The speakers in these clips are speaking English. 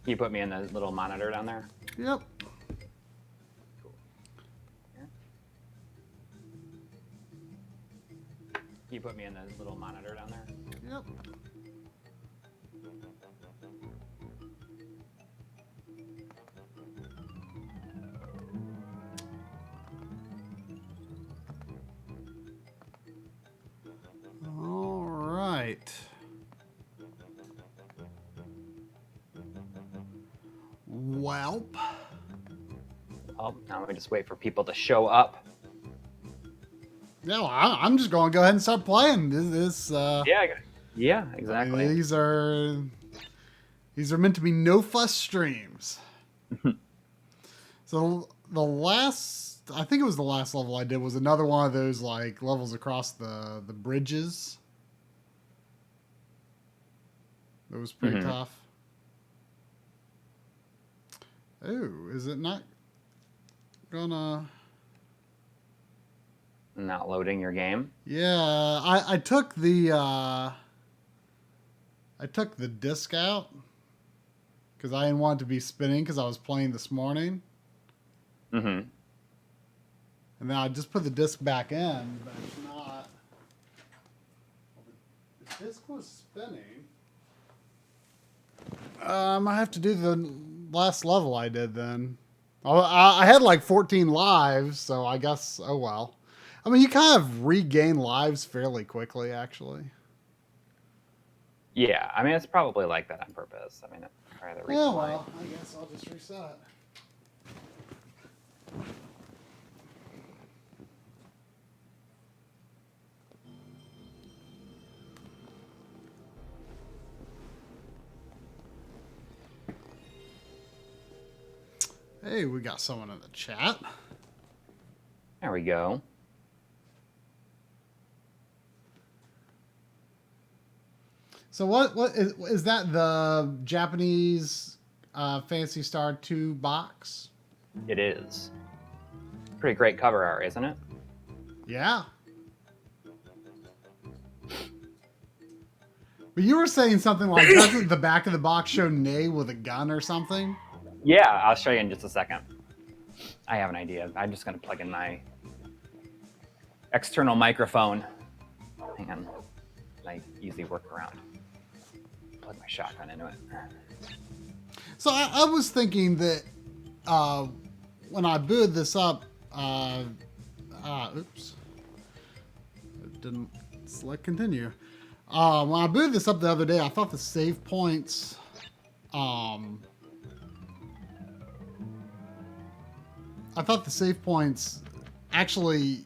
Can you put me in the little monitor down there? Yep. Cool. Here. Can you put me in the little monitor down there? Yep. All right. Welp. Oh, now we just wait for people to show up. Yeah, well, I'm just going to go ahead and start playing this. Yeah, exactly. I mean, these are meant to be no fuss streams. So the last, I think it was the last level I did was another one of those like levels across the bridges. It was pretty tough. Oh, is it not gonna? Not loading your game? Yeah, I took the disc out because I didn't want it to be spinning because I was playing this morning. Mm-hmm. And then I just put the disc back in, but it's not. The disc was spinning. I have to do the last level I did then. I had like 14 lives, so I guess, oh well. I mean, you kind of regain lives fairly quickly, actually. Yeah, I mean, it's probably like that on purpose. I mean, try the Yeah, well, I guess I'll just reset. Hey, we got someone in the chat. There we go. So what is that the Japanese Phantasy Star 2 box? It is. Pretty great cover art, isn't it? Yeah. But you were saying something like, doesn't the back of the box show Nay with a gun or something? Yeah, I'll show you in just a second. I have an idea. I'm just going to plug in my external microphone. Hang on. I easily work around. Plug my shotgun into it. So I was thinking that when I booted this up, oops, it didn't select continue. When I booted this up the other day, I thought the save points, actually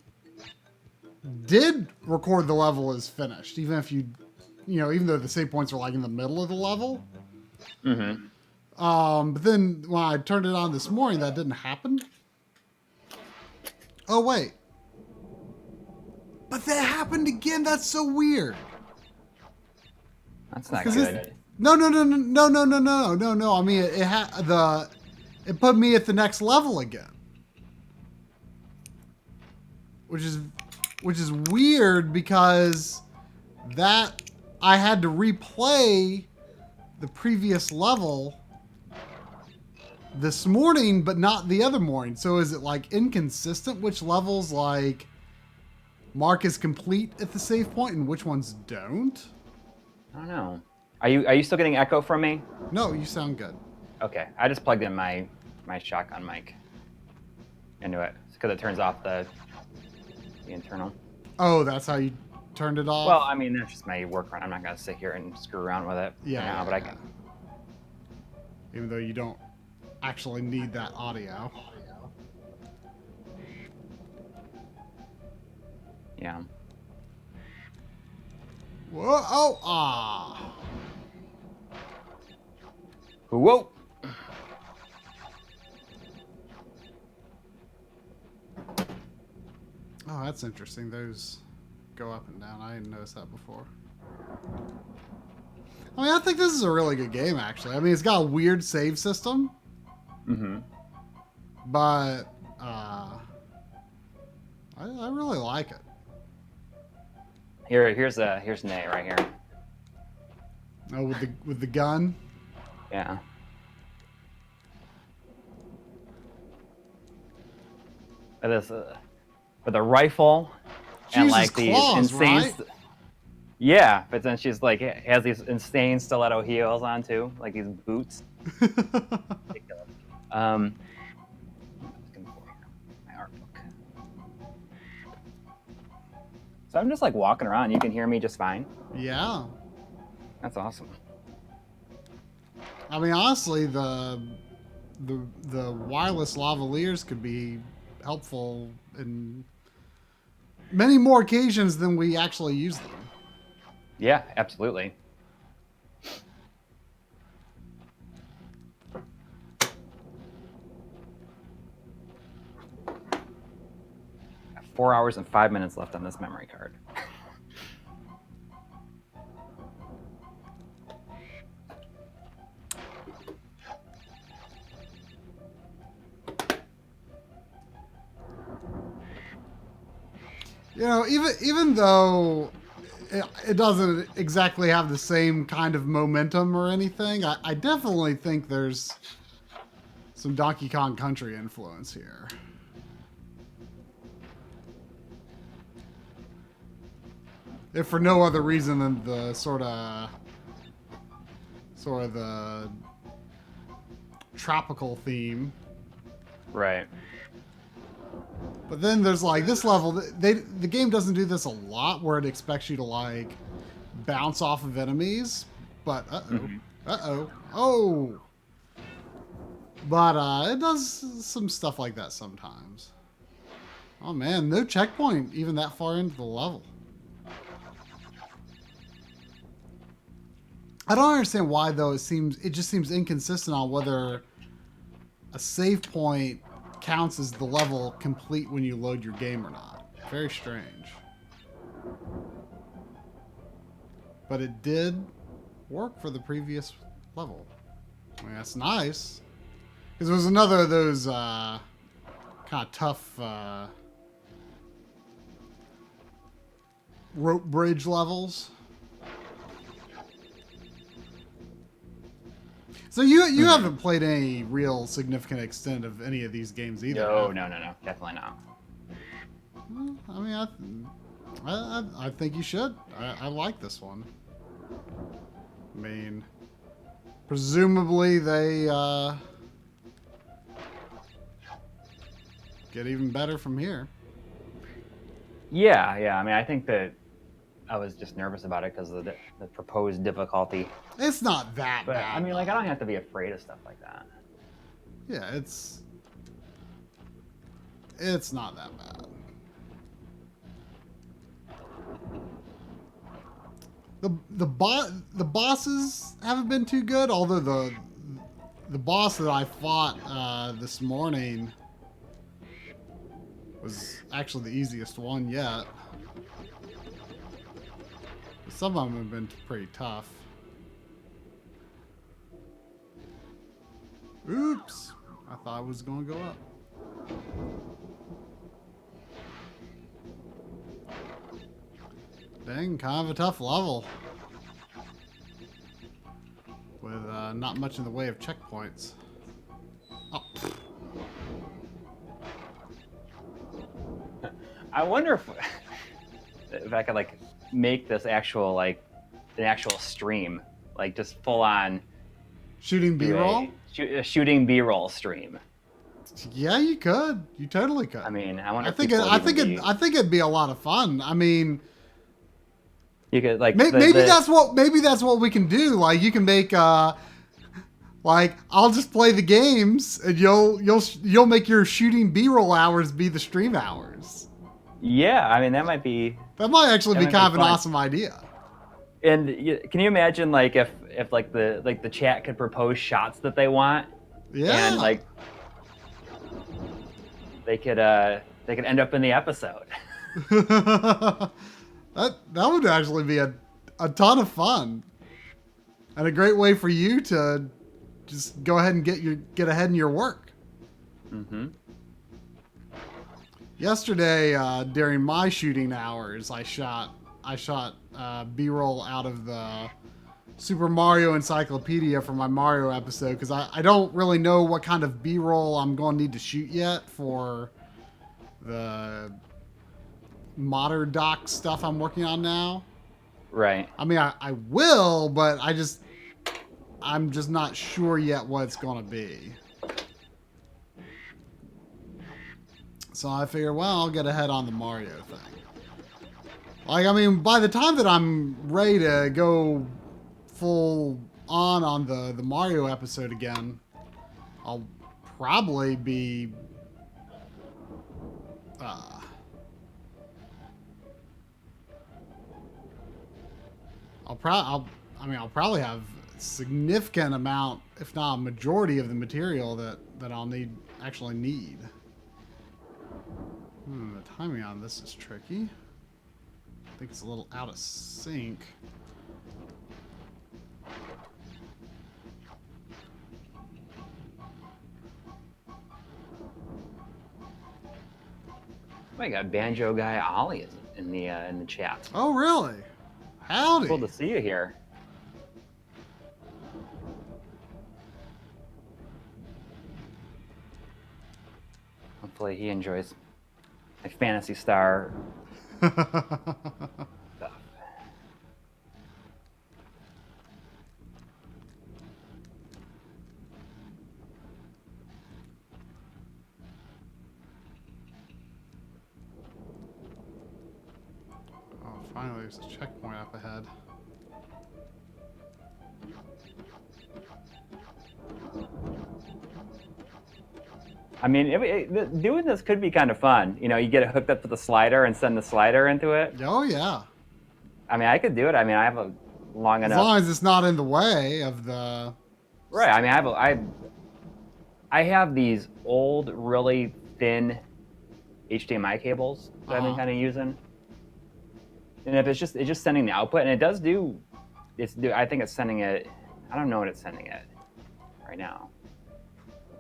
did record the level as finished, even if even though the save points are like in the middle of the level. Mm-hmm. But then when I turned it on this morning, that didn't happen. Oh, wait. But that happened again. That's so weird. That's not good. No. I mean, it put me at the next level again. Which is weird because that I had to replay the previous level this morning, but not the other morning. So is it like inconsistent which levels like Marc is complete at the save point and which ones don't? I don't know. Are you still getting echo from me? No, you sound good. Okay, I just plugged in my shotgun mic into it because it turns off the internal. Oh, that's how you turned it off? Well, I mean, that's just my workaround. I'm not going to sit here and screw around with it. Yeah, but I can. Even though you don't actually need that audio. Yeah. Whoa! Oh! Ah! Whoa! Oh, that's interesting. Those go up and down. I didn't notice that before. I mean, I think this is a really good game, actually. I mean, it's got a weird save system. Mm-hmm. But, I really like it. Here's Nay right here. Oh, with the gun? Yeah. with this with a rifle and Jesus, like these claws, insane. right? Yeah, but then she's like has these insane stiletto heels on too, like these boots. Ridiculous. Looking for here, my art book. So I'm just like walking around. You can hear me just fine. Yeah. That's awesome. I mean, honestly, the wireless lavaliers could be helpful in many more occasions than we actually use them. Yeah, absolutely. Got 4 hours and 5 minutes left on this memory card. You know, even though it doesn't exactly have the same kind of momentum or anything, I definitely think there's some Donkey Kong Country influence here. If for no other reason than the sort of the tropical theme. Right. But then there's like this level. The game doesn't do this a lot, where it expects you to like bounce off of enemies. But oh. But it does some stuff like that sometimes. Oh man, no checkpoint even that far into the level. I don't understand why though. It just seems inconsistent on whether a save point counts as the level complete when you load your game or not. Very strange. But it did work for the previous level. I mean, that's nice. Because it was another of those kind of tough rope bridge levels. So you haven't played any real significant extent of any of these games either. No, definitely not. Well, I mean, I think you should. I like this one. I mean, presumably they get even better from here. Yeah. I mean, I think that I was just nervous about it because of the proposed difficulty. It's not that But bad. I mean, like, I don't have to be afraid of stuff like that. Yeah, it's not that bad. The bosses haven't been too good, although the boss that I fought this morning was actually the easiest one yet. Some of them have been pretty tough. Oops! I thought it was going to go up. Dang, kind of a tough level. With not much in the way of checkpoints. Oh. I wonder if I could like make this actual like an actual stream, like just full on Shooting B-roll? Shooting B-roll stream. Yeah, you could. You totally could. I mean, I wonder. I think it'd be a lot of fun. I mean, you could like maybe that's what we can do. Like you can make like I'll just play the games and you'll make your shooting B-roll hours be the stream hours. Yeah, I mean that might actually be kind of an awesome idea. And can you imagine like if like the chat could propose shots that they want? Yeah. And like they could end up in the episode. that would actually be a ton of fun. And a great way for you to just go ahead and get ahead in your work. Mm-hmm. Yesterday, during my shooting hours, I shot B-roll out of the Super Mario Encyclopedia for my Mario episode because I don't really know what kind of B-roll I'm going to need to shoot yet for the modern doc stuff I'm working on now. Right. I mean, I will, but I'm just not sure yet what it's going to be. So I figure, well, I'll get ahead on the Mario thing. Like, I mean, by the time that I'm ready to go full on the Mario episode again, I'll probably be I'll probably have a significant amount, if not a majority of the material that I'll actually need. The timing on this is tricky. I think it's a little out of sync. Oh my God, Banjo Guy Ollie is in the chat. Oh, really? Howdy. Cool to see you here. Hopefully he enjoys my Phantasy Star stuff. Oh, finally, there's a checkpoint up ahead. I mean, doing this could be kind of fun. You know, you get it hooked up to the slider and send the slider into it. Oh, yeah. I mean, I could do it. I mean, I have a long enough. As long as it's not in the way of the. Right. I mean, I have these old, really thin HDMI cables that I've been kind of using. And if it's just sending the output, and it does do, I think it's sending it. I don't know what it's sending it right now.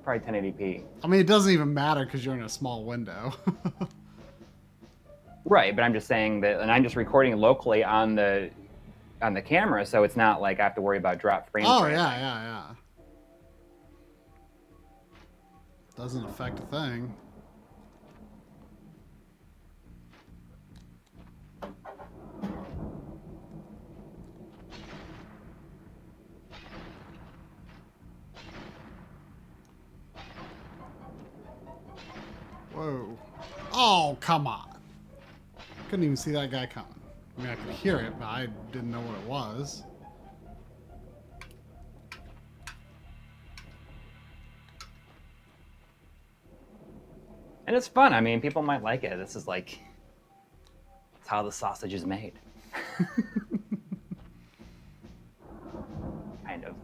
Probably 1080p. I mean, it doesn't even matter because you're in a small window. Right, but I'm just saying that, and I'm just recording locally on the camera, so it's not like I have to worry about drop frames. Oh, yeah. Doesn't affect a thing. Whoa. Oh, come on. Couldn't even see that guy coming. I mean, I could hear it, but I didn't know what it was. And it's fun. I mean, people might like it. This is like, it's how the sausage is made. Kind of.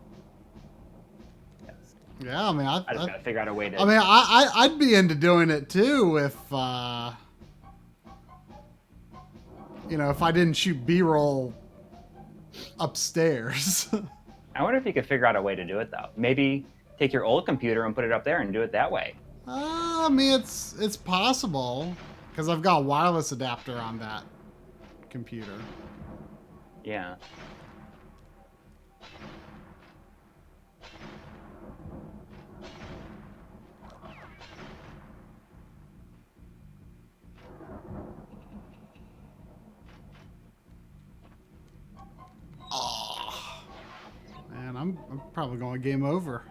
Yes. Yeah, I mean, I just gotta figure out a way to. I mean, I'd be into doing it too if, you know, if I didn't shoot B-roll upstairs. I wonder if you could figure out a way to do it though. Maybe take your old computer and put it up there and do it that way. I mean, it's possible because I've got a wireless adapter on that computer. Yeah. Oh, man, I'm probably going game over.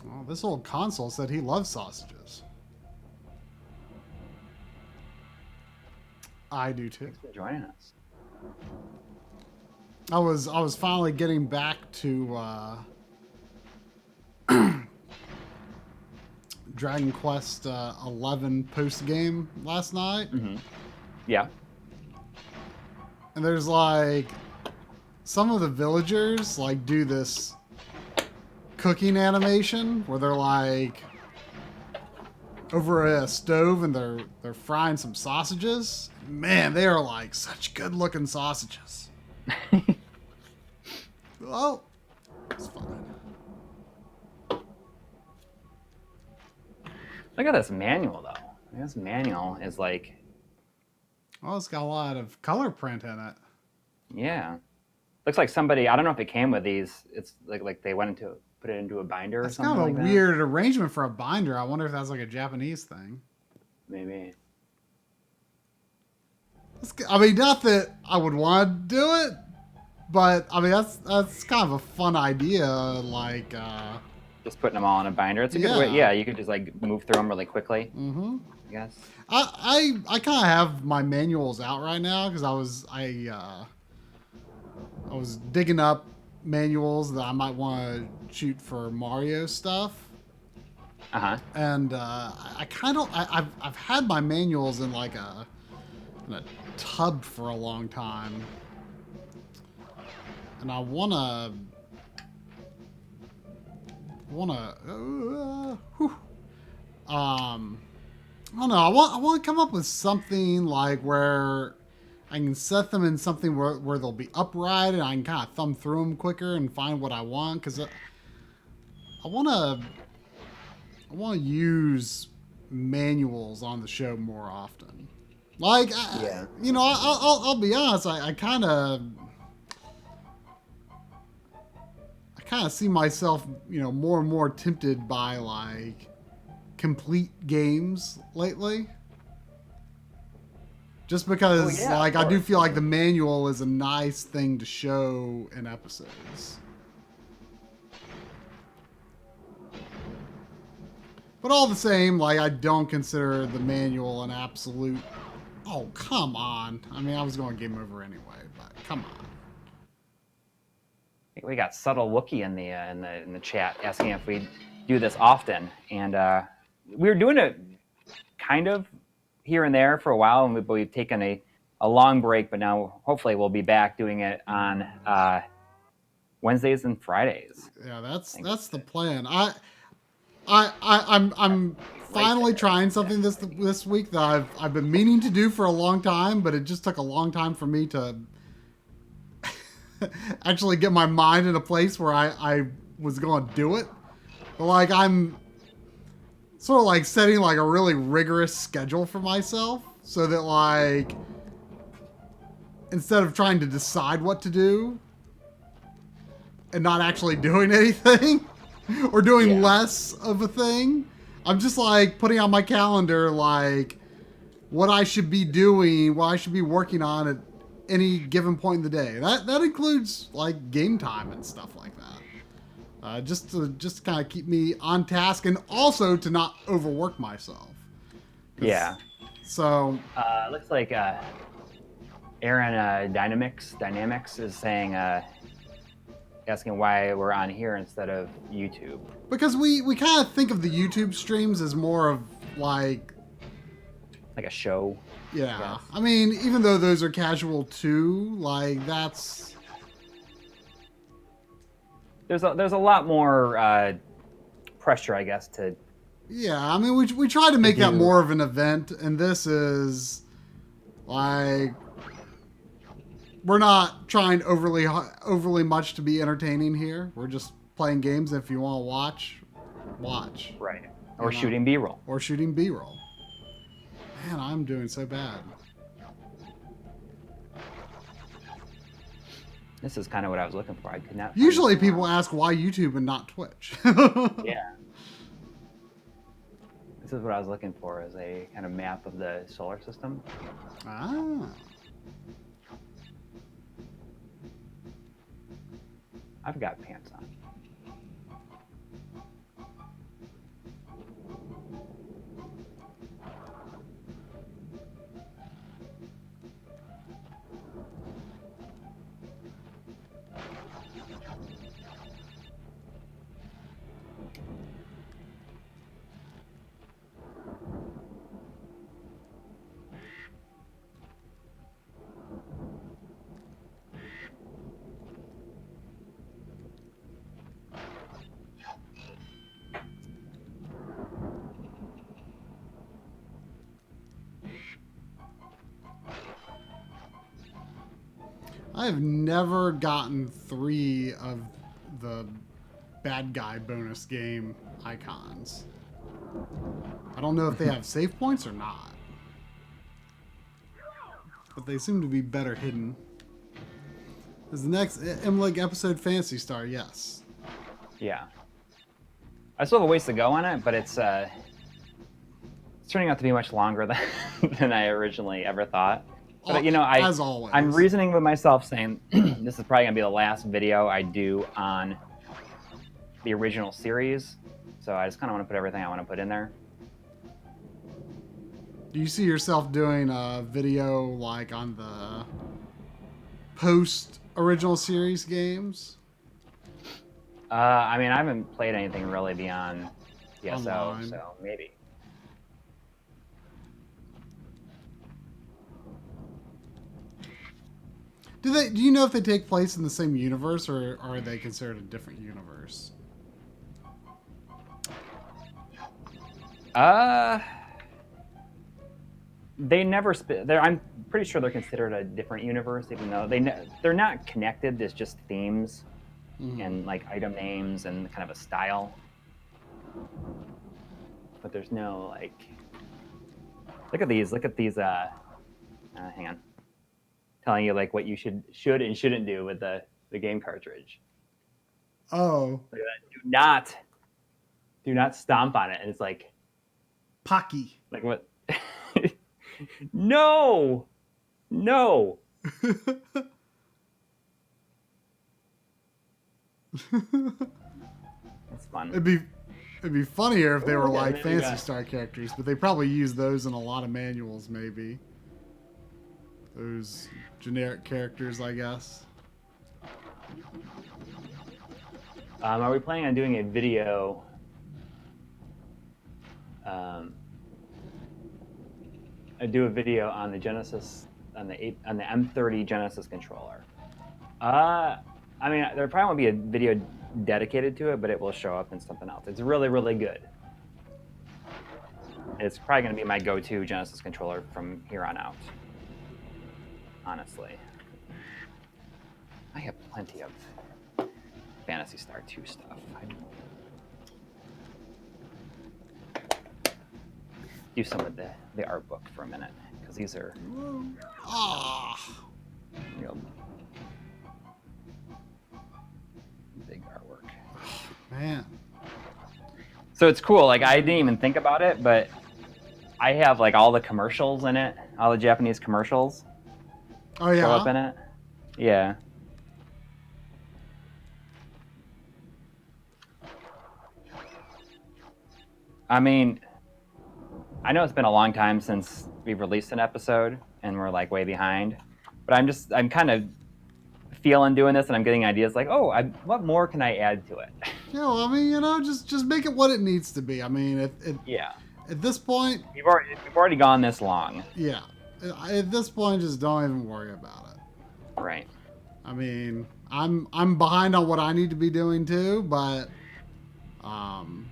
Oh, this old console said he loves sausages. I do too. Thanks for joining us. I was finally getting back to Dragon Quest 11 post game last night. Mm-hmm. Yeah. And there's like some of the villagers like do this cooking animation where they're like over a stove and they're frying some sausages. Man, they are like such good looking sausages. Oh, it's fine. Look at this manual though. This manual is like. Oh, it's got a lot of color print in it. Yeah. Looks like somebody, I don't know if it came with these. It's like they went into put it into a binder or That's something kind of like a that. weird arrangement for a binder. I wonder if that's like a Japanese thing. Maybe. I mean, not that I would want to do it, but I mean that's kind of a fun idea. Like, Just putting them all in a binder. It's a good way. yeah. Yeah, you could just like move through them really quickly. Mm-hmm. I guess. I kind of have my manuals out right now because I was digging up manuals that I might want to shoot for Mario stuff. And I kind of I've had my manuals in like in a tub for a long time, and I wanna I don't know. I want to come up with something like where I can set them in something where they'll be upright and I can kind of thumb through them quicker and find what I want, because I want to use manuals on the show more often. Like, Yeah. you know, I'll be honest. I kind of see myself, you know, more and more tempted by like complete games lately. Just because, like, I do feel like the manual is a nice thing to show in episodes. But all the same, like, I don't consider the manual an absolute... Oh, come on. I mean, I was going game over anyway, but come on. We got subtle Wookie in the chat asking if we do this often, and we were doing it kind of here and there for a while, and we've taken a long break, but now hopefully we'll be back doing it on Wednesdays and Fridays. Yeah, that's the plan. I'm finally trying something this week that I've been meaning to do for a long time, but it just took a long time for me to actually get my mind in a place where I was going to do it. But like, I'm sort of like setting like a really rigorous schedule for myself so that like instead of trying to decide what to do and not actually doing anything or doing less of a thing, I'm just like putting on my calendar like what I should be doing, what I should be working on at any given point in the day. That includes like game time and stuff like that. Just to kind of keep me on task and also to not overwork myself. Yeah. So looks like Aaron Dynamics is saying asking why we're on here instead of YouTube. Because we kind of think of the YouTube streams as more of like a show. Yeah. I mean, even though those are casual too, like that's there's a lot more pressure, I guess, to. Yeah, I mean, we try to make that more of an event, and this is like we're not trying overly much to be entertaining here. We're just playing games. If you want to watch. Right. Or shooting B-roll. Or shooting B-roll. Man, I'm doing so bad. This is kind of what I was looking for. I could not. Usually people ask why YouTube and not Twitch. Yeah. This is what I was looking for, as a kind of map of the solar system. Ah. I've got pants on. I have never gotten 3 of the bad guy bonus game icons. I don't know if they have save points or not. But they seem to be better hidden. Is the next MLiG episode Fantasy Star? Yes. Yeah. I still have a ways to go on it, but it's turning out to be much longer than than I originally ever thought. But as always, I'm reasoning with myself saying this is probably gonna be the last video I do on the original series, so I just kind of want to put everything I want to put in there. Do you see yourself doing a video like on the post original series games? I mean, I haven't played anything really beyond PSO, Online. so maybe. Do you know if they take place in the same universe, or are they considered a different universe? They never. I'm pretty sure they're considered a different universe, even though they're not connected. There's just themes and like item names and kind of a style. But there's no like. Look at these. Look at these. Hang on. Telling you like what you should and shouldn't do with the game cartridge. Oh. Look at that. Do not stomp on it. And it's like Pocky. like what? No. That's fun. It'd be funnier if they were Okay, like then we Fantasy got- Star characters, but they probably use those in a lot of manuals, maybe. Those generic characters, I guess. Are we planning on doing a video? I do a video on the Genesis on the M30 Genesis controller. I mean, there probably won't be a video dedicated to it, but it will show up in something else. It's really, really good. It's probably going to be my go-to Genesis controller from here on out. Honestly, I have plenty of Phantasy Star 2 stuff. Do some of the art book for a minute, because these are real big artwork. Man. So it's cool. Like, I didn't even think about it, but I have like all the commercials in it, all the Japanese commercials. Oh yeah. Show up in it. Yeah. I mean, I know it's been a long time since we've released an episode and we're like way behind, but I'm kind of feeling doing this and I'm getting ideas like, oh, what more can I add to it? Yeah, well, I mean, just make it what it needs to be. I mean, Yeah. at this point, We've already gone this long. yeah. At this point, just don't even worry about it. Right. I mean, I'm behind on what I need to be doing too, but I'm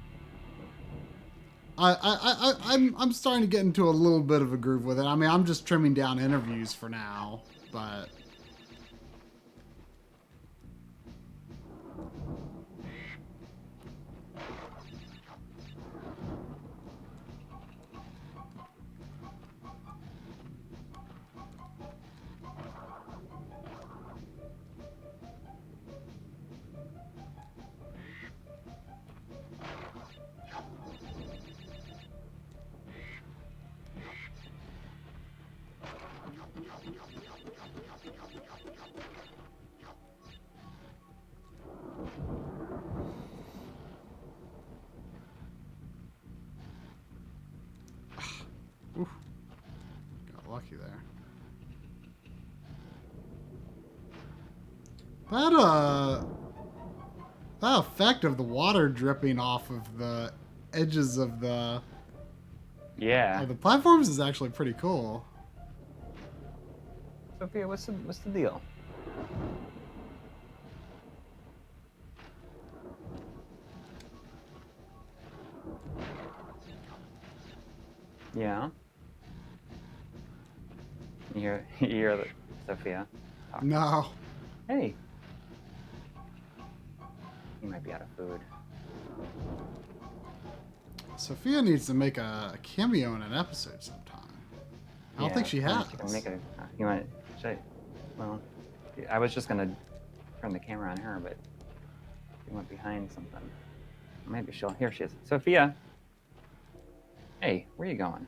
starting to get into a little bit of a groove with it. I mean, I'm just trimming down interviews for now, but oof, got lucky there. That effect of the water dripping off of the edges of the platforms is actually pretty cool. Sophia, what's the deal? Yeah. You hear Sophia talk. No. Hey. You might be out of food. Sophia needs to make a cameo in an episode sometime. I don't think she has. You can make it. You might. Well, I was just gonna turn the camera on her, but you went behind something. Maybe she'll. Here she is. Sophia. Hey, where are you going?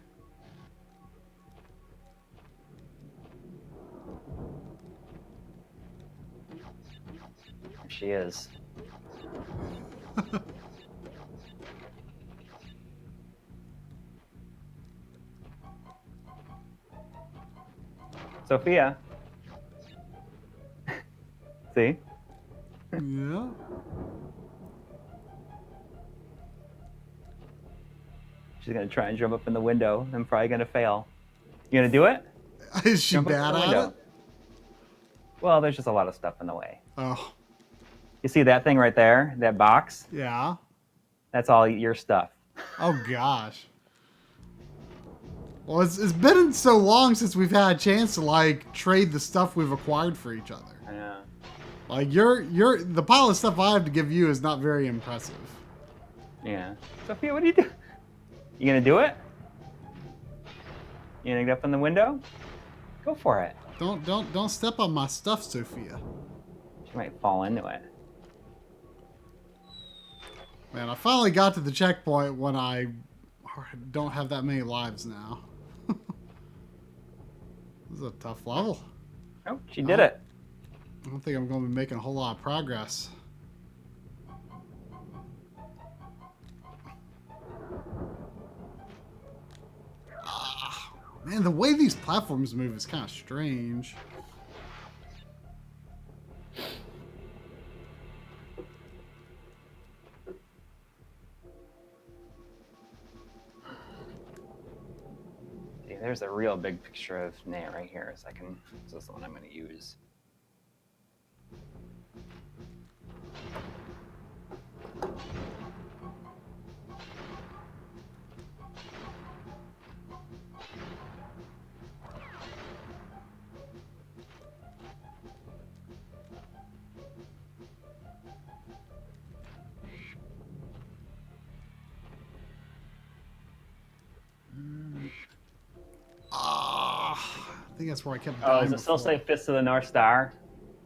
There she is. Sophia. See? Yeah. She's gonna try and jump up in the window. I'm probably gonna fail. You gonna do it? Is she Jump up bad the at window. it? Well, there's just a lot of stuff in the way. Oh, You see that thing right there? That box? yeah. That's all your stuff. Oh, gosh. Well, it's been so long since we've had a chance to, like, trade the stuff we've acquired for each other. I know. Like, the pile of stuff I have to give you is not very impressive. Yeah. Sophia, what are you doing? You gonna do it? You gonna get up in the window? Go for it. Don't step on my stuff, Sophia. She might fall into it. Man, I finally got to the checkpoint when I don't have that many lives now. This is a tough level. Oh, she did it. I don't think I'm going to be making a whole lot of progress. Man, the way these platforms move is kind of strange. See, there's a real big picture of Nate right here. So this is the one I'm gonna use. I think that's where I kept Oh, dying does it still before. say Fist of the North Star?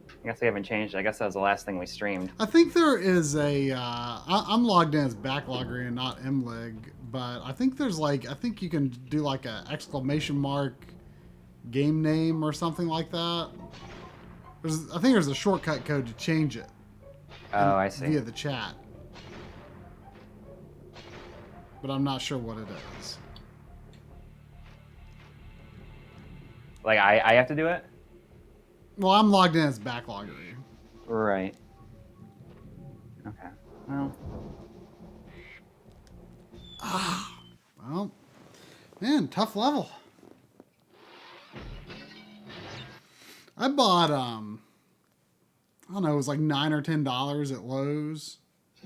I guess they haven't changed it. I guess that was the last thing we streamed. I think there is a. I'm logged in as backlogger and not MLiG, but I think there's like I think you can do like a exclamation mark game name or something like that. I think there's a shortcut code to change it. Oh, I see. Via the chat, but I'm not sure what it is. Like I have to do it? Well, I'm logged in as backlogger. Right. Okay. Well. Well, man, tough level. I bought I don't know, it was like $9 or $10 at Lowe's.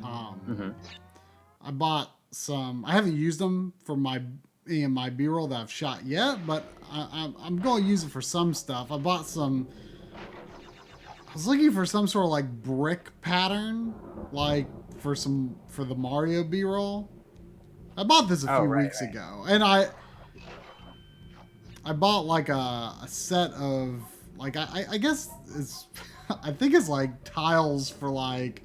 I bought some. I haven't used them for my B-roll that I've shot yet, but I'm going to use it for some stuff. I bought some. I was looking for some sort of like brick pattern, like for the Mario B-roll. I bought this a few weeks ago, and I bought like a set of like I guess it's I think it's like tiles for like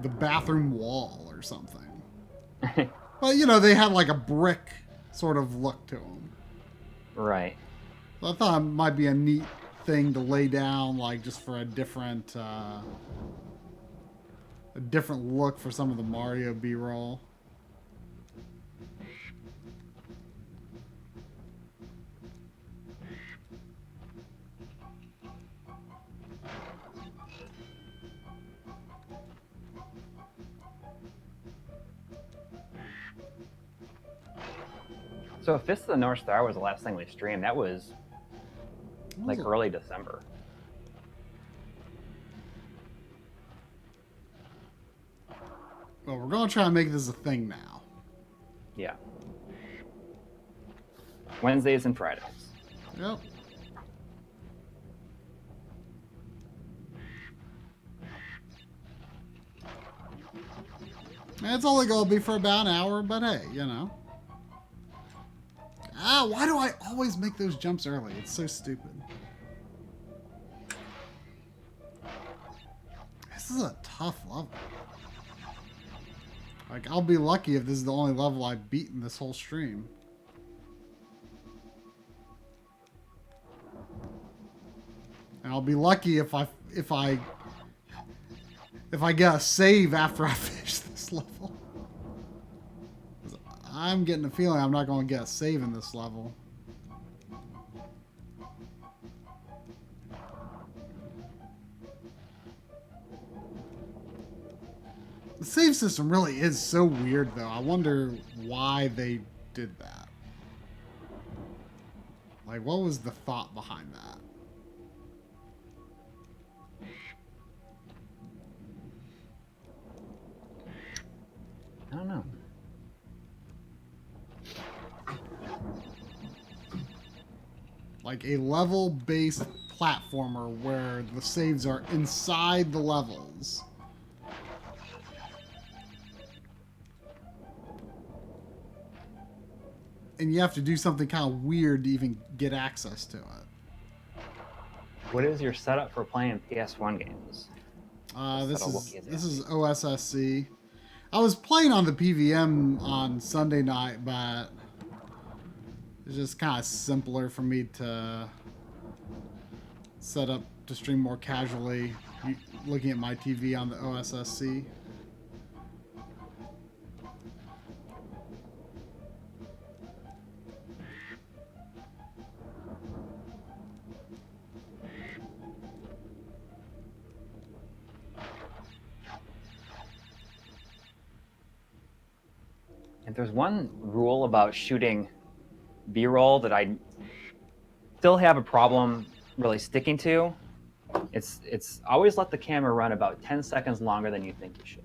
the bathroom wall or something. But you know they have like a brick sort of look to them. Right. So I thought it might be a neat thing to lay down, like just for a different look for some of the Mario B-roll. So if Fist of the North Star was the last thing we streamed, that was like early December. Well, we're going to try and make this a thing now. Yeah. Wednesdays and Fridays. Yep. And it's only going to be for about an hour, but hey, you know. Ah, why do I always make those jumps early? It's so stupid. This is a tough level. Like, I'll be lucky if this is the only level I've beaten this whole stream. And I'll be lucky if I get a save after I finish this level. I'm getting the feeling I'm not going to get a save in this level. The save system really is so weird, though. I wonder why they did that. Like, what was the thought behind that? I don't know. Like a level-based platformer where the saves are inside the levels. And you have to do something kind of weird to even get access to it. What is your setup for playing PS1 games? This is OSSC. I was playing on the PVM on Sunday night, but it's just kind of simpler for me to set up to stream more casually, looking at my TV on the OSSC. If there's one rule about shooting B-roll that I still have a problem really sticking to, it's always let the camera run about 10 seconds longer than you think you should.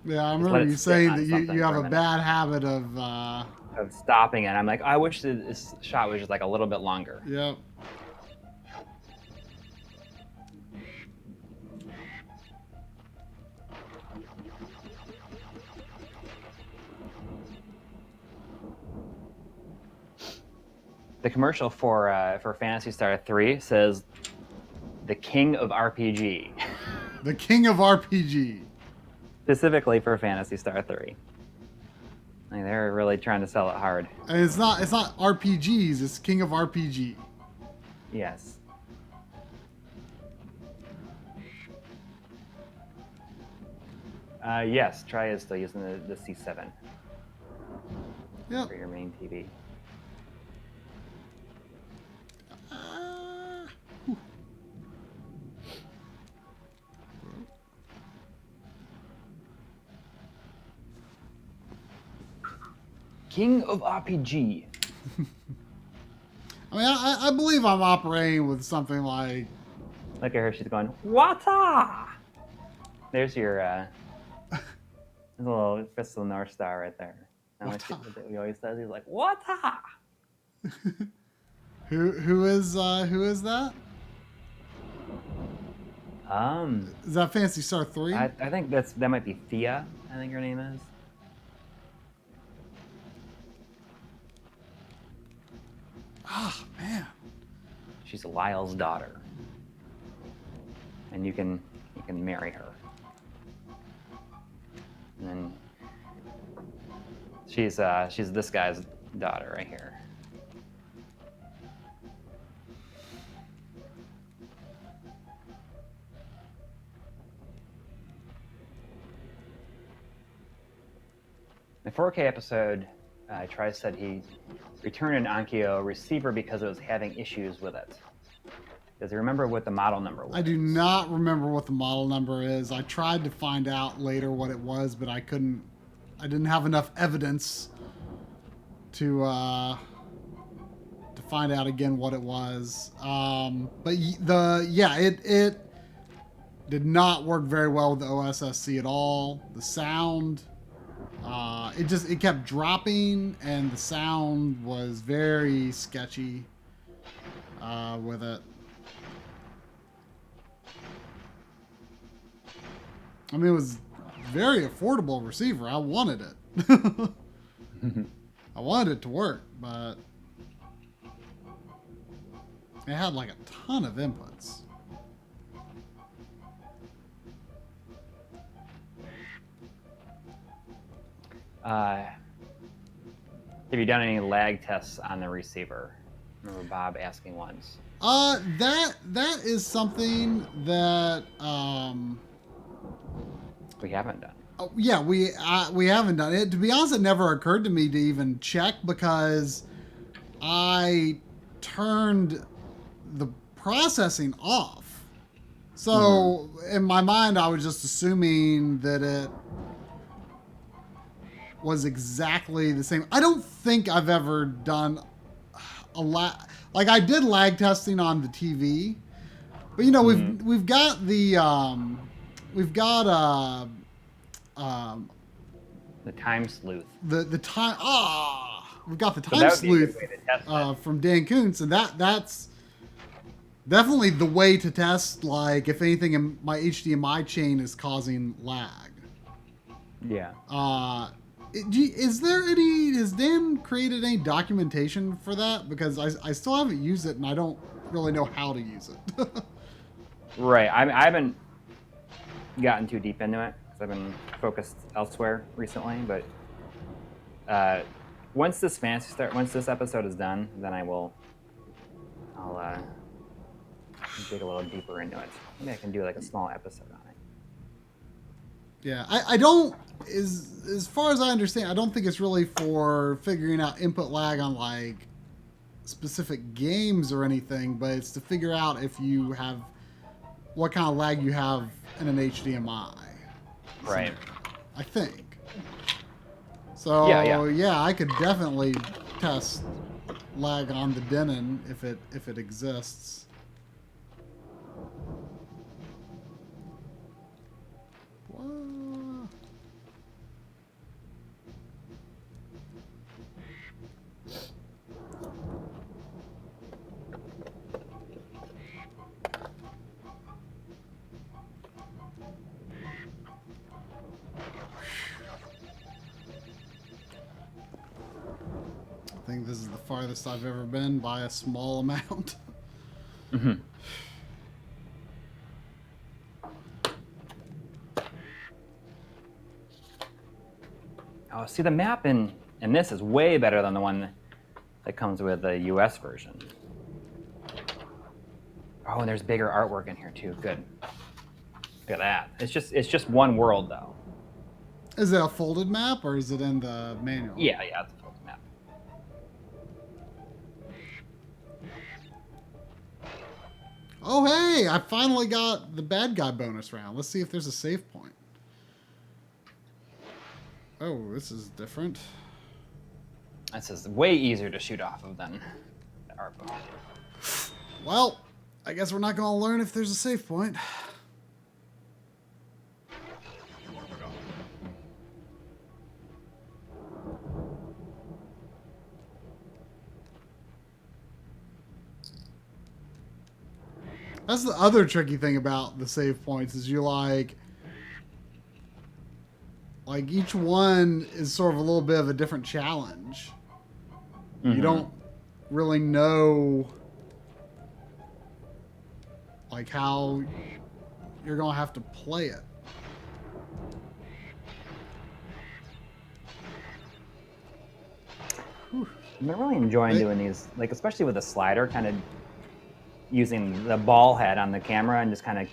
Yeah, I remember you saying that you have a bad habit of stopping it. I'm like, I wish this shot was just like a little bit longer. Yep. The commercial for Phantasy Star 3 says, "The King of RPG." The King of RPG. Specifically for Phantasy Star 3. Like, they're really trying to sell it hard. And it's not RPGs, it's King of RPG. Yes. Yes, try is still using the C7 Yep. for your main TV. King of RPG. I mean, I believe I'm operating with something like... Look at her, she's going, "Wata!" There's your little crystal North Star right there. What he always says, he's like, "Wata!" Who is that? Is that Phantasy Star 3? I think that might be Thea, I think her name is. Oh, man. She's Lyle's daughter. And you can marry her. And then she's this guy's daughter right here. The 4K episode, Tri said he returned an Onkyo receiver because it was having issues with it. Does he remember what the model number was? I do not remember what the model number is. I tried to find out later what it was, but I couldn't. I didn't have enough evidence to find out again what it was. But it did not work very well with the OSSC at all. The sound. It kept dropping, and the sound was very sketchy with it. I mean, it was very affordable receiver. I wanted it. I wanted it to work, but it had like a ton of inputs. Have you done any lag tests on the receiver? I remember Bob asking once. That is something that We haven't done. oh, yeah, we haven't done it. To be honest, it never occurred to me to even check because I turned the processing off. So in my mind, I was just assuming that it was exactly the same. I don't think I've ever done a lag. Like I did lag testing on the TV, but you know we've got the we've got The time sleuth. the time we've got the So time that would be a good sleuth way to test it. from Dan Kuntz, and that's definitely the way to test like if anything in my HDMI chain is causing lag. Yeah. Is there any? Has Dan created any documentation for that? Because I still haven't used it and I don't really know how to use it. Right. I haven't gotten too deep into it because I've been focused elsewhere recently. But once this episode is done, then I'll dig a little deeper into it. Maybe I can do like a small episode on it. Yeah, I don't, as far as I understand, I don't think it's really for figuring out input lag on like specific games or anything, but it's to figure out if you have, what kind of lag you have in an HDMI. Right. I think. So yeah, I could definitely test lag on the Denon if it exists. I think this is the farthest I've ever been by a small amount. Mm-hmm. Oh, see, the map in this is way better than the one that comes with the US version. Oh, and there's bigger artwork in here too. Good. Look at that. It's just one world though. Is it a folded map or is it in the manual? Yeah, it's a folded map. Oh, hey, I finally got the bad guy bonus round. Let's see if there's a save point. Oh, this is different. This is way easier to shoot off of than the art book. Well, I guess we're not going to learn if there's a save point. That's the other tricky thing about the save points is you like each one is sort of a little bit of a different challenge. Mm-hmm. You don't really know like how you're going to have to play it. I've been really enjoying doing these, like especially with the slider, kind of using the ball head on the camera and just kind of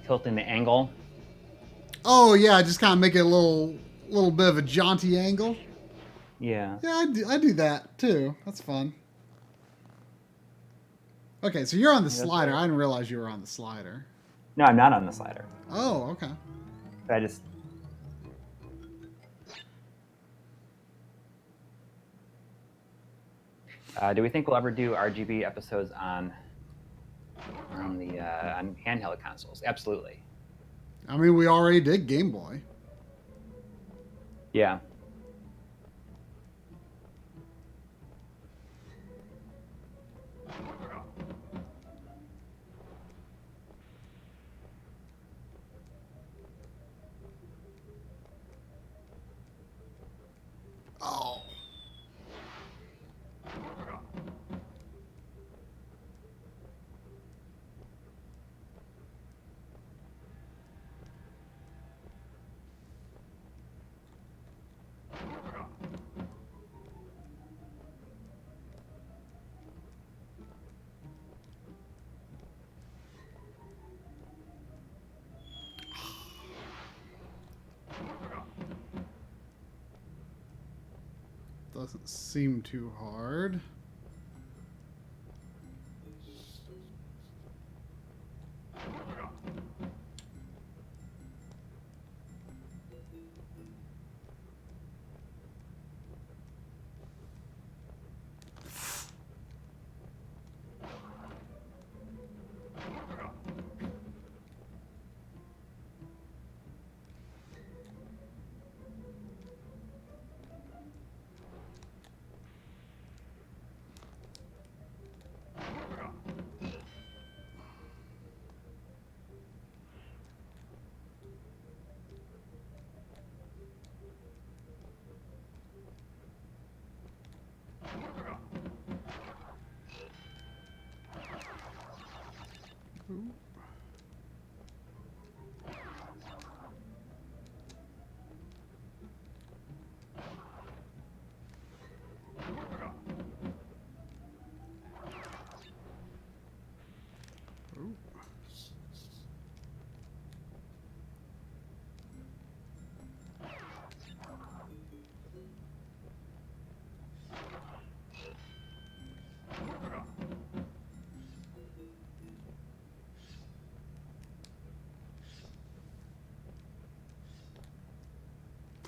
tilting the angle. Oh yeah, just kind of make it a little bit of a jaunty angle. Yeah. Yeah, I do that too. That's fun. Okay, so you're on the slider. Right. I didn't realize you were on the slider. No, I'm not on the slider. Oh, okay. I just... do we think we'll ever do RGB episodes on handheld consoles? Absolutely. I mean, we already did Game Boy. Yeah. Oh. doesn't seem too hard.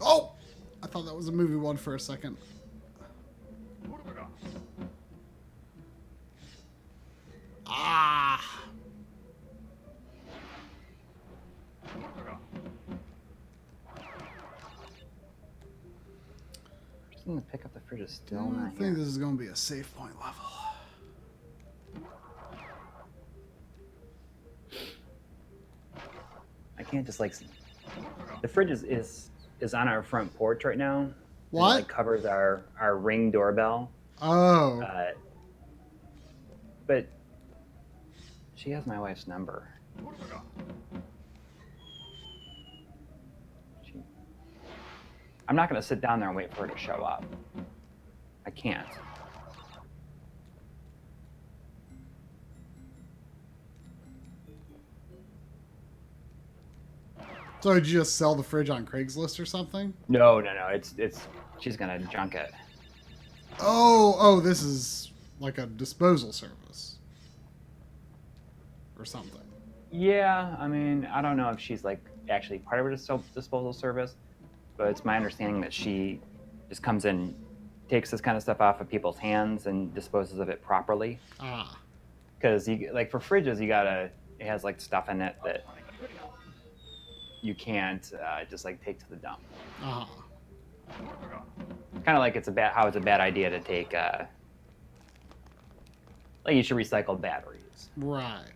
Oh! I thought that was a movie one for a second. Ah! Just gonna pick up the fridge is still I not think here. this is going to be a safe point level. I can't just like. The fridge is on our front porch right now. What? And it, like, covers our Ring doorbell. Oh. But she has my wife's number. I'm not going to sit down there and wait for her to show up. I can't. So did you just sell the fridge on Craigslist or something? No. It's she's going to junk it. Oh, this is like a disposal service. Or something. Yeah, I mean, I don't know if she's like actually part of a disposal service, but it's my understanding that she just comes in, takes this kind of stuff off of people's hands and disposes of it properly. Ah. Because you like for fridges, it has like stuff in it that you can't just like take to the dump. Ah. Kind of like it's a bad idea to take like you should recycle batteries. Right.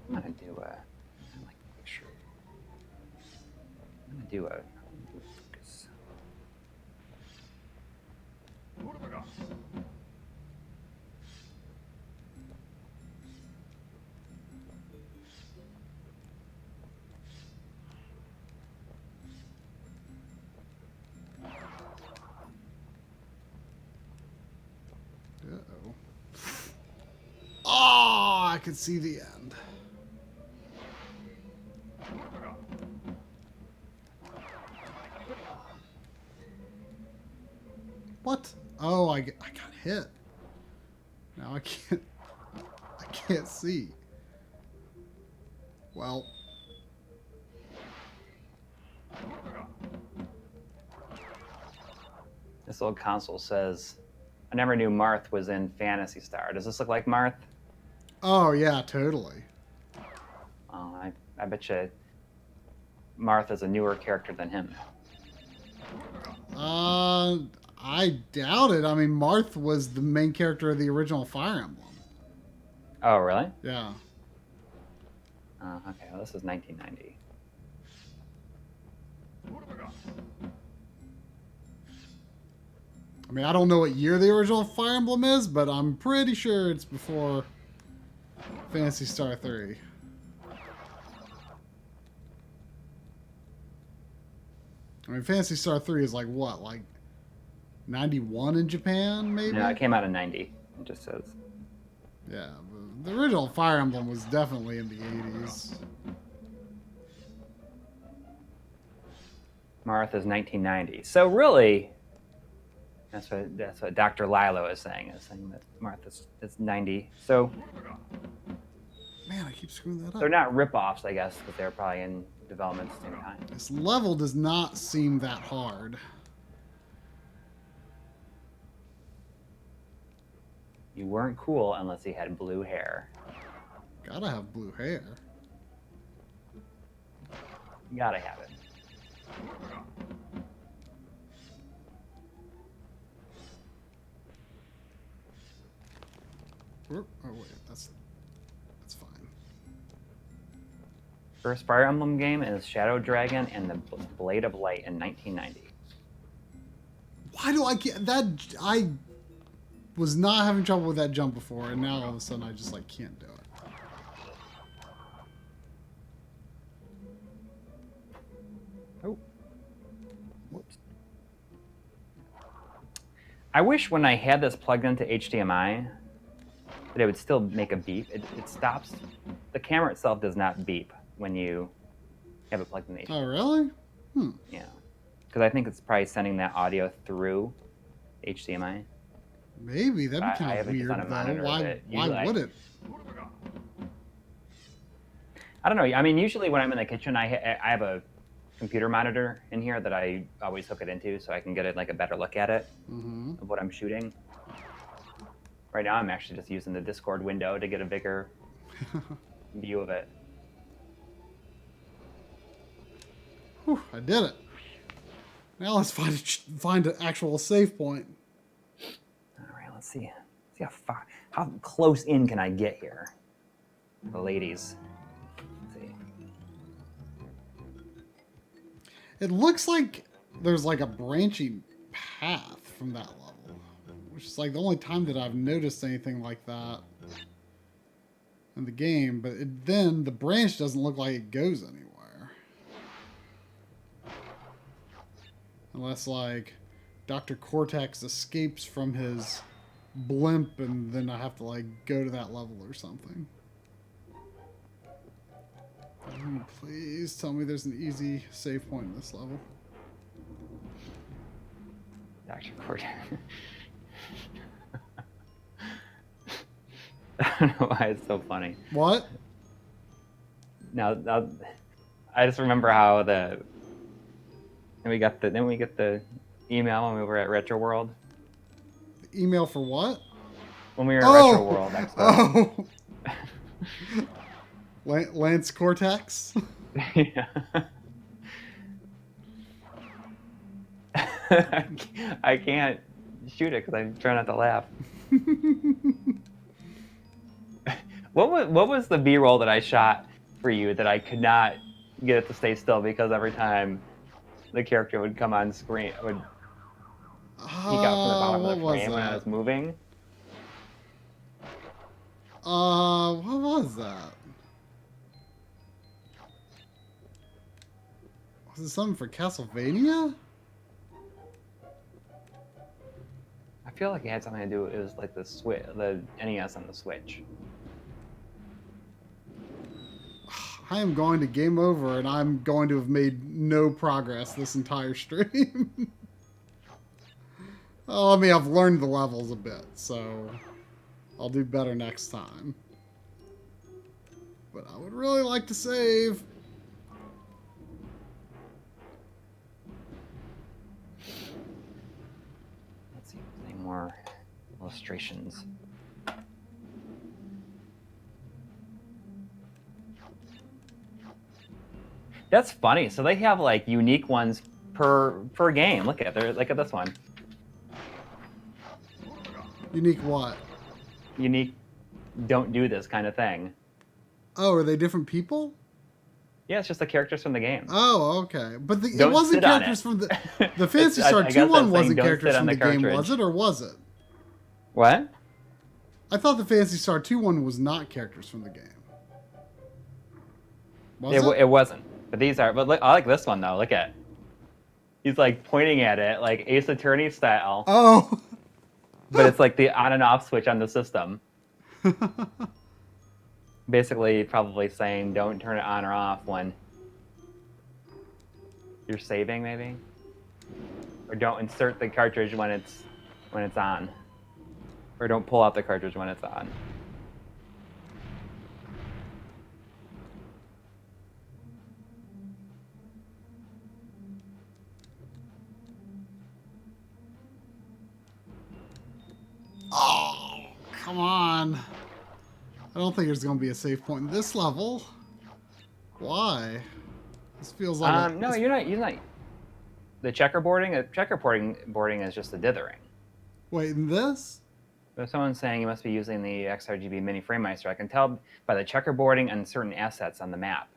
I'm gonna do a like picture. I'm gonna do a focus. Uh-oh. Oh, I could see the end. What? Oh, I got hit. Now I can't see. Well. This old console says, I never knew Marth was in Phantasy Star. Does this look like Marth? Oh, yeah, totally. Oh, I bet you Marth is a newer character than him. I doubt it. I mean, Marth was the main character of the original Fire Emblem. Oh, really? Yeah. Oh, okay. Well, this is 1990. I mean, I don't know what year the original Fire Emblem is, but I'm pretty sure it's before Phantasy Star 3. I mean, Phantasy Star 3 is like what? Like 91 in Japan, maybe? No, it came out in 90. It just says. Yeah, The original Fire Emblem was definitely in the 80s. Martha's 1990. So really, that's what Dr. Lilo is saying that Martha's is 90. So Man, I keep screwing that up. they're not rip-offs, I guess, but they're probably in development at the same time. This level does not seem that hard. You weren't cool unless you had blue hair. Gotta have blue hair. You gotta have it. Oh wait, that's fine. First Fire Emblem game is Shadow Dragon and the Blade of Light in 1990. Why do I get that? I was not having trouble with that jump before, and now all of a sudden I just like can't do it. Oh. Whoops. I wish when I had this plugged into HDMI that it would still make a beep. It stops. The camera itself does not beep when you have it plugged in HDMI. Oh really? Yeah. Because I think it's probably sending that audio through HDMI. Maybe that'd be I kind of haven't weird done a though. monitor of Why it. Usually would it? I don't know. I mean, usually when I'm in the kitchen, I have a computer monitor in here that I always hook it into so I can get like a better look at it of what I'm shooting. Right now, I'm actually just using the Discord window to get a bigger view of it. Whew, I did it. Now let's find an actual save point. All right, let's see how close in can I get here, the ladies. Let's see. It looks like there's like a branching path from that level, which is like the only time that I've noticed anything like that in the game. But then the branch doesn't look like it goes anywhere. Unless, like, Dr. Cortex escapes from his blimp and then I have to, like, go to that level or something. Please tell me there's an easy save point in this level. Dr. Cortex. I don't know why it's so funny. What? Now I just remember how then we get the email when we were at Retro World. The email for what? When we were at Retro World Expo. Oh. Lance Cortex? Yeah. I can't shoot it because I'm trying not to laugh. What was the B-roll that I shot for you that I could not get it to stay still because every time the character would come on screen, would peek out from the bottom of the frame when I was moving? What was that? Was it something for Castlevania? I feel like it had something to do. It was like the NES on the Switch. I am going to game over, and I'm going to have made no progress this entire stream. Oh, I mean, I've learned the levels a bit, so I'll do better next time. But I would really like to save. Let's see if there's any more illustrations. That's funny. So they have like unique ones per game. Look at this one. Unique what? Unique, don't do this kind of thing. Oh, are they different people? Yeah, it's just the characters from the game. Oh, okay. But it Don't wasn't sit on characters it. from the Phantasy I Star guess 2 that's one saying wasn't don't characters sit on from the the game, cartridge. was it, or was it? What? I thought the Phantasy Star 2 one was not characters from the game. Was it? It wasn't. But these are. But look, I like this one though. Look at. He's like pointing at it like Ace Attorney style. Oh. But it's like the on and off switch on the system. Basically, probably saying don't turn it on or off when you're saving, maybe, or don't insert the cartridge when it's on, or don't pull out the cartridge when it's on. Oh, come on. I don't think there's going to be a save point in this level. Why? This feels like No, you're not. The checkerboarding is just the dithering. Wait, in this? There's someone saying you must be using the XRGB Mini FrameMeister. I can tell by the checkerboarding and certain assets on the map.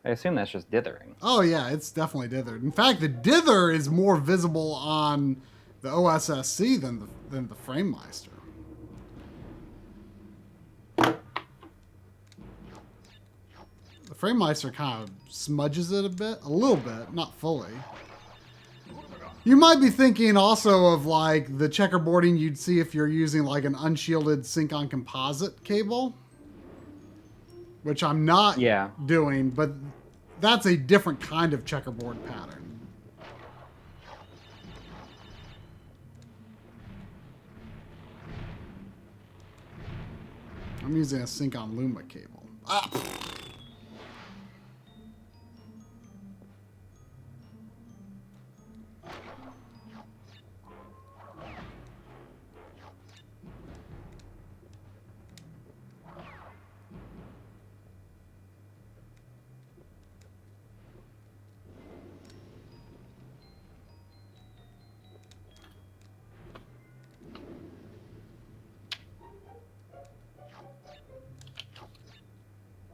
I assume that's just dithering. Oh yeah, it's definitely dithered. In fact, the dither is more visible on the OSSC than the FrameMeister. The FrameMeister kind of smudges it a little bit, not fully. You might be thinking also of like the checkerboarding you'd see if you're using like an unshielded sync on composite cable, which I'm not doing, but that's a different kind of checkerboard pattern. I'm using a sync on Luma cable. Ah.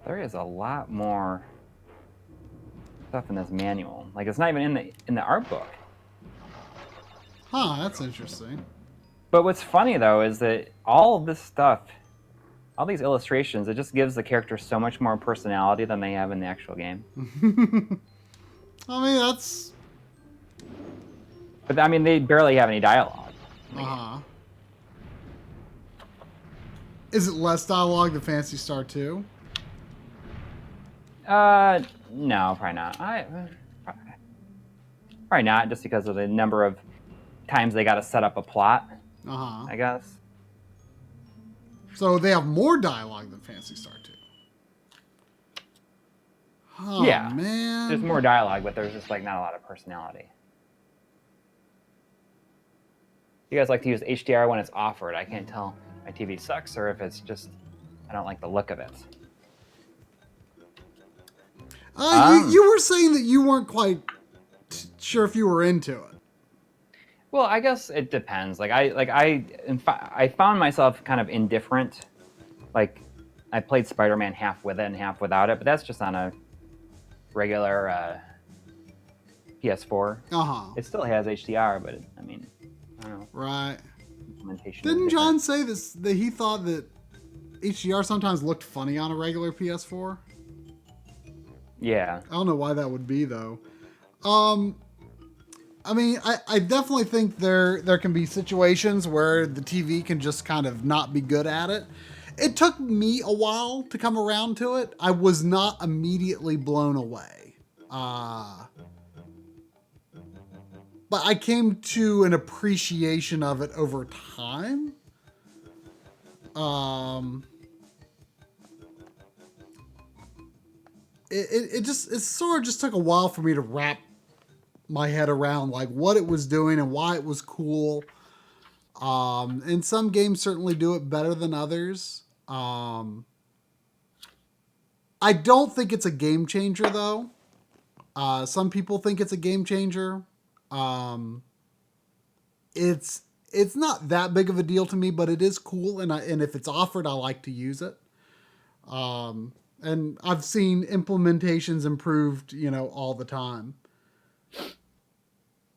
There is a lot more stuff in this manual. Like it's not even in the art book. Huh, that's interesting. But what's funny though is that all of this stuff, all these illustrations, it just gives the characters so much more personality than they have in the actual game. I mean, that's... But I mean, they barely have any dialogue. Uh-huh. Is it less dialogue than Phantasy Star 2? No, probably not. Probably not, just because of the number of times they got to set up a plot. Uh-huh. I guess. So they have more dialogue than Phantasy Star 2. Oh, yeah, man. There's more dialogue, but there's just like not a lot of personality. You guys like to use HDR when it's offered. I can't tell my TV sucks or if it's just I don't like the look of it. You were saying that you weren't quite sure if you were into it. Well, I guess it depends. I found myself kind of indifferent. Like, I played Spider-Man half with it and half without it, but that's just on a regular PS4. Uh-huh. It still has HDR, but I don't know. Right. Implementation. Didn't John say this that he thought that HDR sometimes looked funny on a regular PS4? Yeah. I don't know why that would be though. I mean, I definitely think there can be situations where the TV can just kind of not be good at it. It took me a while to come around to it. I was not immediately blown away. But I came to an appreciation of it over time. It sort of just took a while for me to wrap my head around like what it was doing and why it was cool. And some games certainly do it better than others. I don't think it's a game changer though. Some people think it's a game changer. It's not that big of a deal to me, but it is cool, and if it's offered, I like to use it. And I've seen implementations improved, all the time.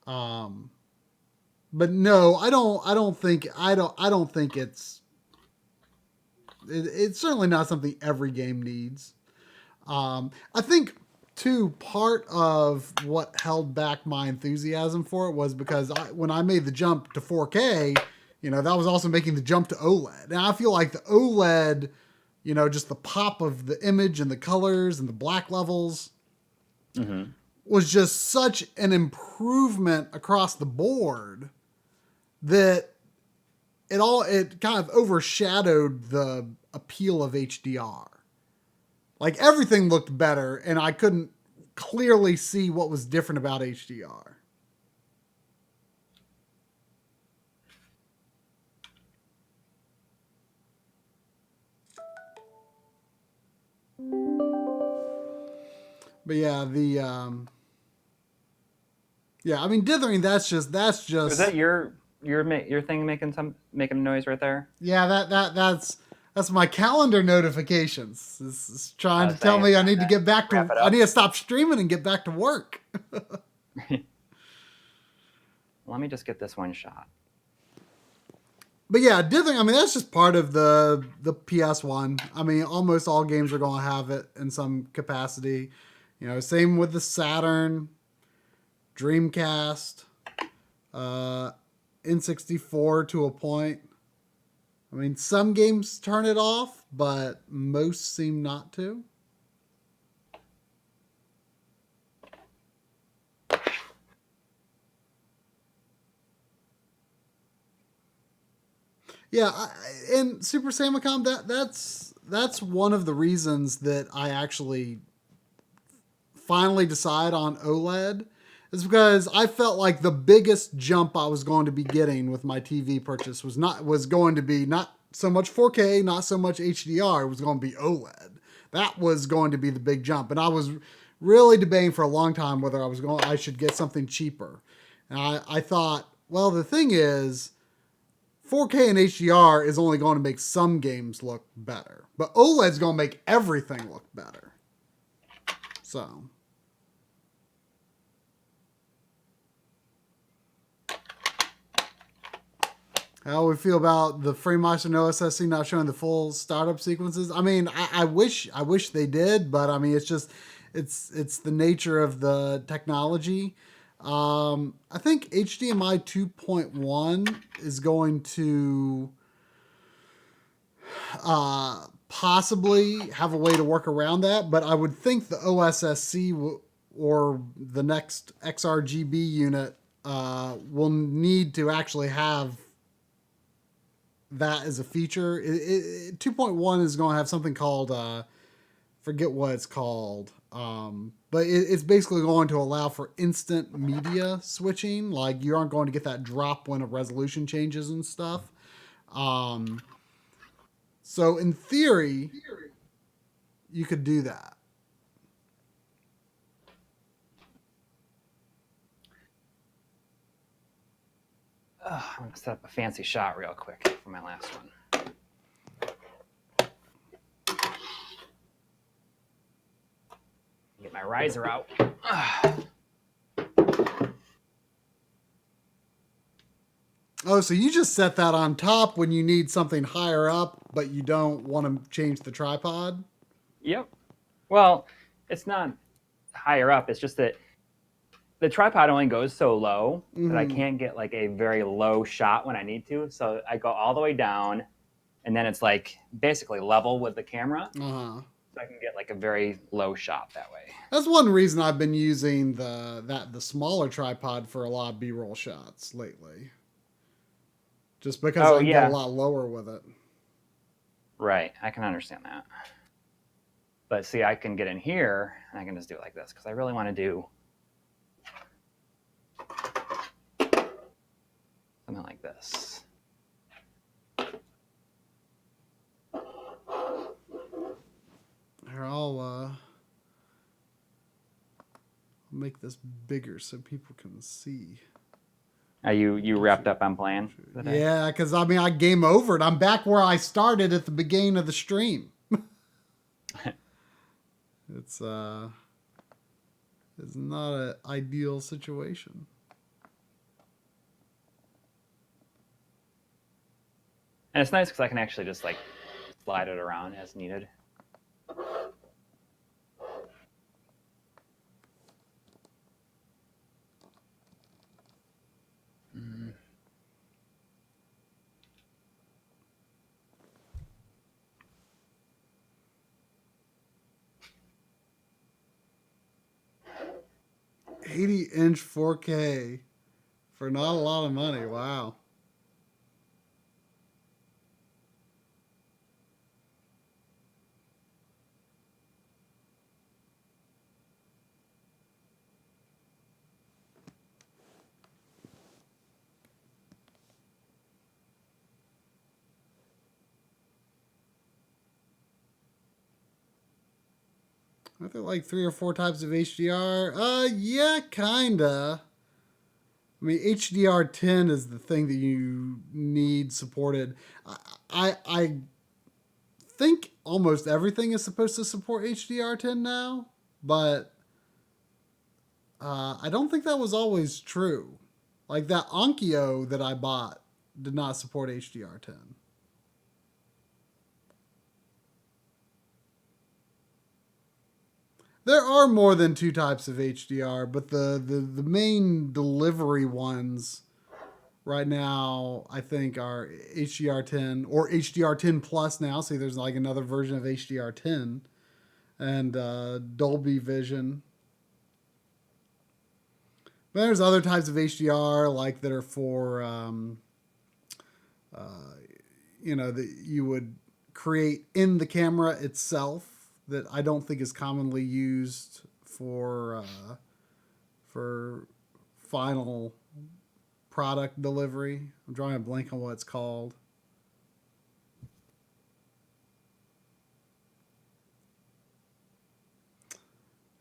But no, I don't think it's certainly not something every game needs. I think too, part of what held back my enthusiasm for it was because when I made the jump to 4K, that was also making the jump to OLED. And I feel like the OLED You know, just the pop of the image and the colors and the black levels was just such an improvement across the board that it kind of overshadowed the appeal of HDR. Like everything looked better, and I couldn't clearly see what was different about HDR. But yeah, I mean, dithering. That's just. Is that your thing making a noise right there? Yeah, that's my calendar notifications. This is trying to tell Saying, me I need to get back wrap to. it I up. need to stop streaming and get back to work. Let me just get this one shot. But yeah, dithering. I mean, that's just part of the PS1. I mean, almost all games are going to have it in some capacity. You know, same with the Saturn, Dreamcast, N64 to a point. I mean, some games turn it off, but most seem not to. Yeah, and Super Famicom, that's one of the reasons that I actually finally decide on OLED is because I felt like the biggest jump I was going to be getting with my TV purchase was going to be not so much 4K, not so much HDR, it was going to be OLED. That was going to be the big jump, and I was really debating for a long time whether I should get something cheaper. And I thought, well, the thing is, 4K and HDR is only going to make some games look better, but OLED's going to make everything look better. So, how we feel about the FrameMaster and OSSC not showing the full startup sequences? I mean, I wish they did, but I mean, it's the nature of the technology. I think HDMI 2.1 is going to possibly have a way to work around that, but I would think the OSSC or the next XRGB unit will need to actually have that as a feature. 2.1 is going to have something called forget what it's called, but it's basically going to allow for instant media switching. Like you aren't going to get that drop when a resolution changes and stuff. So in theory, you could do that. I'm going to set up a fancy shot real quick for my last one. Get my riser out. Oh, so you just set that on top when you need something higher up, but you don't want to change the tripod? Yep. Well, it's not higher up. It's just that the tripod only goes so low that I can't get like a very low shot when I need to. So I go all the way down, and then it's like basically level with the camera. Uh-huh. So I can get like a very low shot that way. That's one reason I've been using the smaller tripod for a lot of B-roll shots lately. Just because I can get a lot lower with it. Right, I can understand that. But see, I can get in here, and I can just do it like this, because I really want to do something like this. Here, I'll make this bigger so people can see. Are you wrapped up on playing today? Yeah, because I mean, I game overed. I'm back where I started at the beginning of the stream. It's not an ideal situation. And it's nice because I can actually just like slide it around as needed. 80-inch 4K for not a lot of money. Wow. Aren't there like 3 or 4 types of HDR? Yeah, kinda. I mean, HDR10 is the thing that you need supported. I think almost everything is supposed to support HDR10 now, but I don't think that was always true. Like that Onkyo that I bought did not support HDR10. There are more than 2 types of HDR, but the main delivery ones right now, I think, are HDR10 or HDR10 Plus now. See, there's like another version of HDR10 and Dolby Vision. But there's other types of HDR like that are for, that you would create in the camera itself that I don't think is commonly used for final product delivery. I'm drawing a blank on what it's called.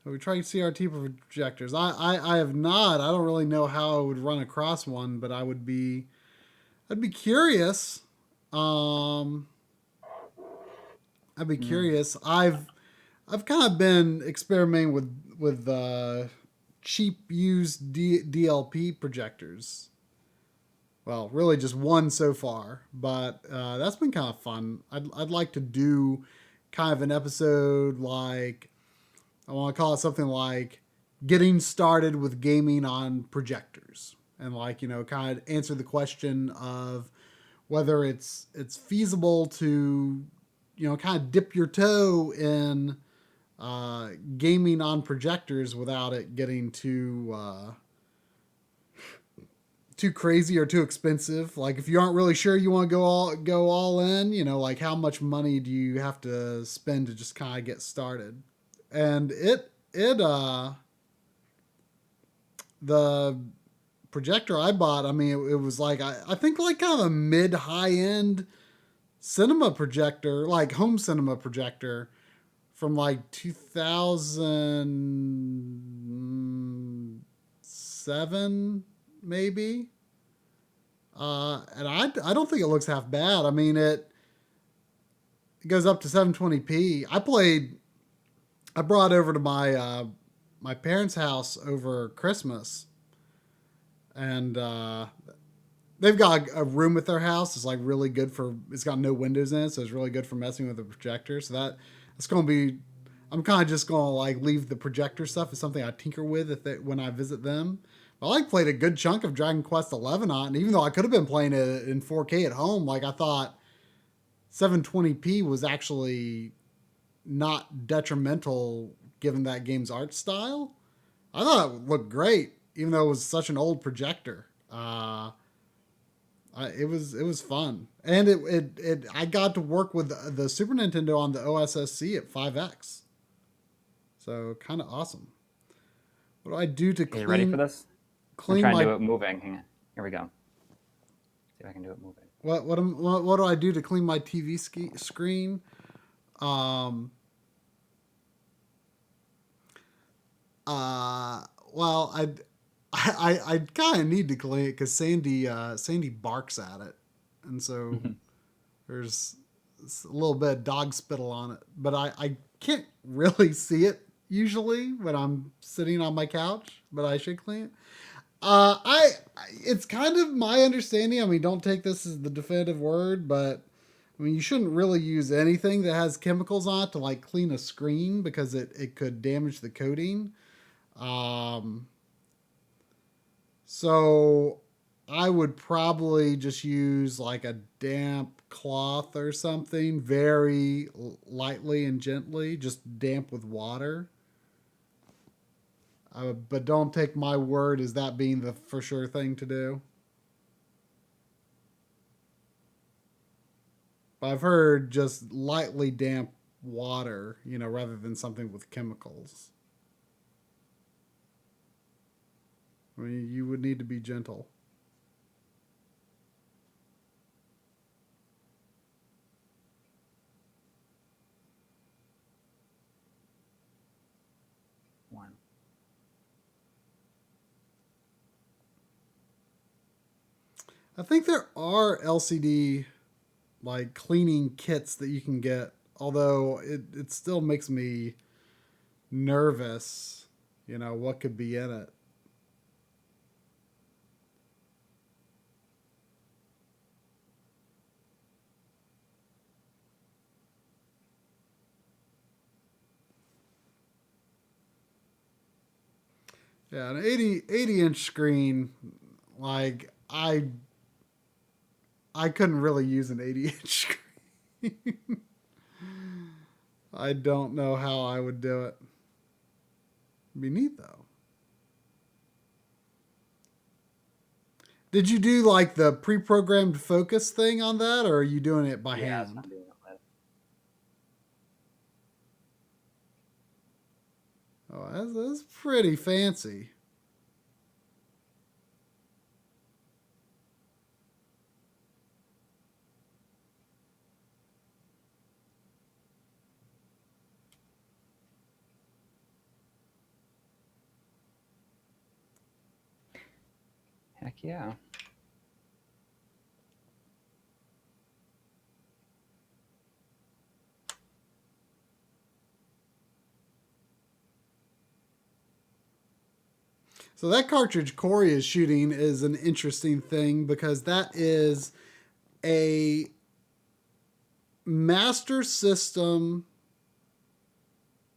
So we tried CRT projectors. I have not. I don't really know how I would run across one, but I'd be curious. I'd be curious. I've kind of been experimenting with cheap used DLP projectors. Well, really just one so far, but that's been kind of fun. I'd like to do kind of an episode like, I want to call it something like getting started with gaming on projectors, and like, kind of answer the question of whether it's feasible to, kind of dip your toe in gaming on projectors without it getting too crazy or too expensive. Like if you aren't really sure you want to go all in, like how much money do you have to spend to just kind of get started? And the projector I bought, I mean, it was like, I think like kind of a mid high end cinema projector, like home cinema projector from like 2007 maybe. And I don't think it looks half bad. I mean, it goes up to 720p. I brought over to my parents' house over Christmas, and they've got a room at their house. It's like really good for. It's got no windows in it, so it's really good for messing with the projector. So that's going to be. I'm kind of just going to like leave the projector stuff as something I tinker with when I visit them. I like played a good chunk of Dragon Quest XI on it, and even though I could have been playing it in 4K at home, like I thought 720p was actually not detrimental given that game's art style. I thought it looked great, even though it was such an old projector. It was fun, and I got to work with the Super Nintendo on the OSSC at 5x, so kind of awesome. What do I do to clean? Are you ready for this? Clean I'm trying my. to do it moving. Hang on. Here we go. See if I can do it moving. What do I do to clean my TV screen? Well, I kind of need to clean it because Sandy barks at it, and so there's a little bit of dog spittle on it. But I can't really see it usually when I'm sitting on my couch, but I should clean it. It's kind of my understanding. I mean, don't take this as the definitive word, but I mean, you shouldn't really use anything that has chemicals on it to like clean a screen because it could damage the coating. So I would probably just use like a damp cloth or something very lightly and gently, just damp with water. But don't take my word as that being the for sure thing to do. I've heard just lightly damp water, rather than something with chemicals. I mean, you would need to be gentle. One. I think there are LCD like cleaning kits that you can get, although it still makes me nervous, what could be in it. Yeah, an 80 inch screen, like I couldn't really use an 80-inch screen. I don't know how I would do it. It'd be neat though. Did you do like the pre-programmed focus thing on that, or are you doing it by hand? I'm doing it with. Oh, that's pretty fancy. Heck yeah. So that cartridge Coury is shooting is an interesting thing because that is a Master System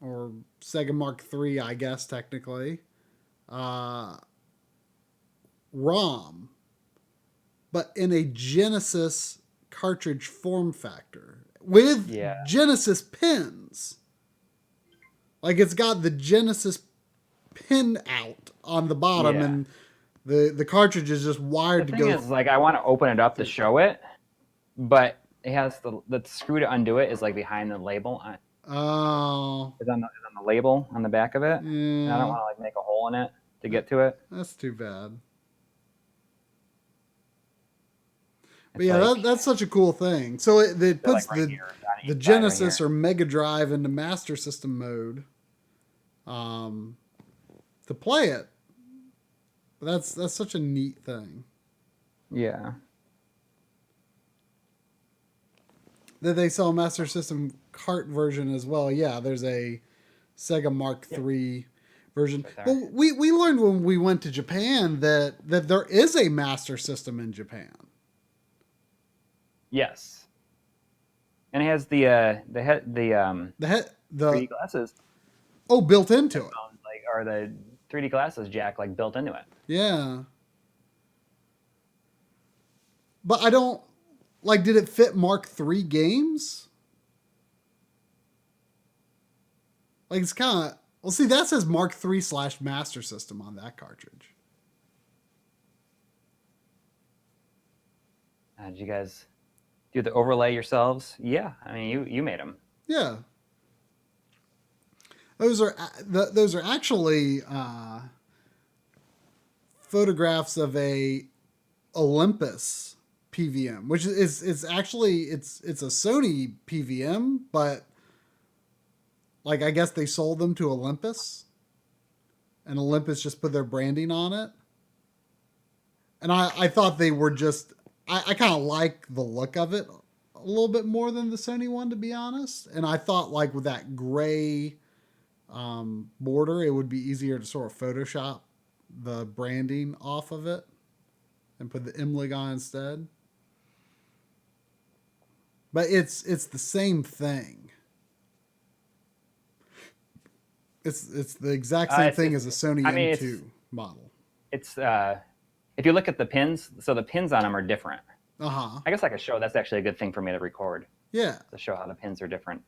or Sega Mark III, I guess technically, ROM, but in a Genesis cartridge form factor with Genesis pins. Like it's got the Genesis pin out on the bottom, and the cartridge is just wired to go. The thing is, like, I want to open it up to show it, but it has the screw to undo it is like behind the label. Oh, It's on the label on the back of it. Yeah. And I don't want to like make a hole in it to get to it. That's too bad. But yeah, like, that's such a cool thing. So it puts like the Genesis or Mega Drive into Master System mode to play it. But that's such a neat thing. Yeah. That they sell a Master System cart version as well. Yeah, there's a Sega Mark III version. Right, but we learned when we went to Japan that there is a Master System in Japan. Yes. And it has the 3D glasses. Oh, built into it. Like, or the 3D glasses jack like built into it. Yeah. But I don't like. Did it fit Mark III games? Like it's kind of well. See, that says Mark III / Master System on that cartridge. Did you guys do the overlay yourselves? Yeah, I mean you made them. Yeah. Those are actually photographs of a Olympus PVM, which is actually it's a Sony PVM, but like I guess they sold them to Olympus, and Olympus just put their branding on it. And I thought they were just I kind of like the look of it a little bit more than the Sony one, to be honest. And I thought like with that gray border, it would be easier to sort of Photoshop the branding off of it and put the MLiG on instead. But it's the same thing. It's the exact same thing as a Sony M2 model. It's if you look at the pins, so the pins on them are different. Uh-huh. I guess I could show. That's actually a good thing for me to record. Yeah. To show how the pins are different.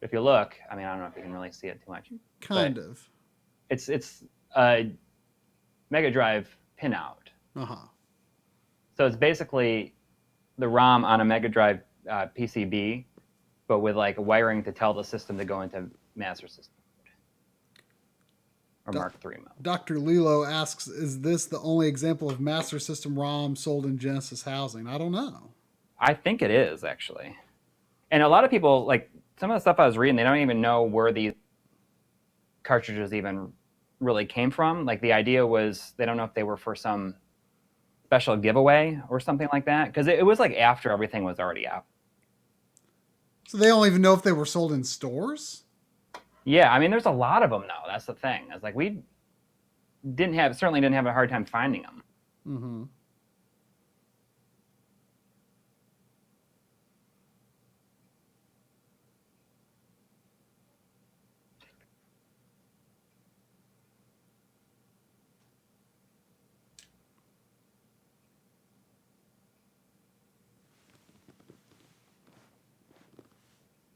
If you look, I mean, I don't know if you can really see it too much. Kind of. It's a Mega Drive pinout. Uh-huh. So it's basically the ROM on a Mega Drive PCB, but with like wiring to tell the system to go into Master System or Mark III mode. Dr. Lilo asks, is this the only example of Master System ROM sold in Genesis housing? I don't know. I think it is, actually. And a lot of people, like some of the stuff I was reading, they don't even know where these cartridges even really came from. Like the idea was they don't know if they were for some special giveaway or something like that, because it was like after everything was already out. So they don't even know if they were sold in stores? Yeah, I mean, there's a lot of them though. That's the thing. It's like we certainly didn't have a hard time finding them. Mm-hmm.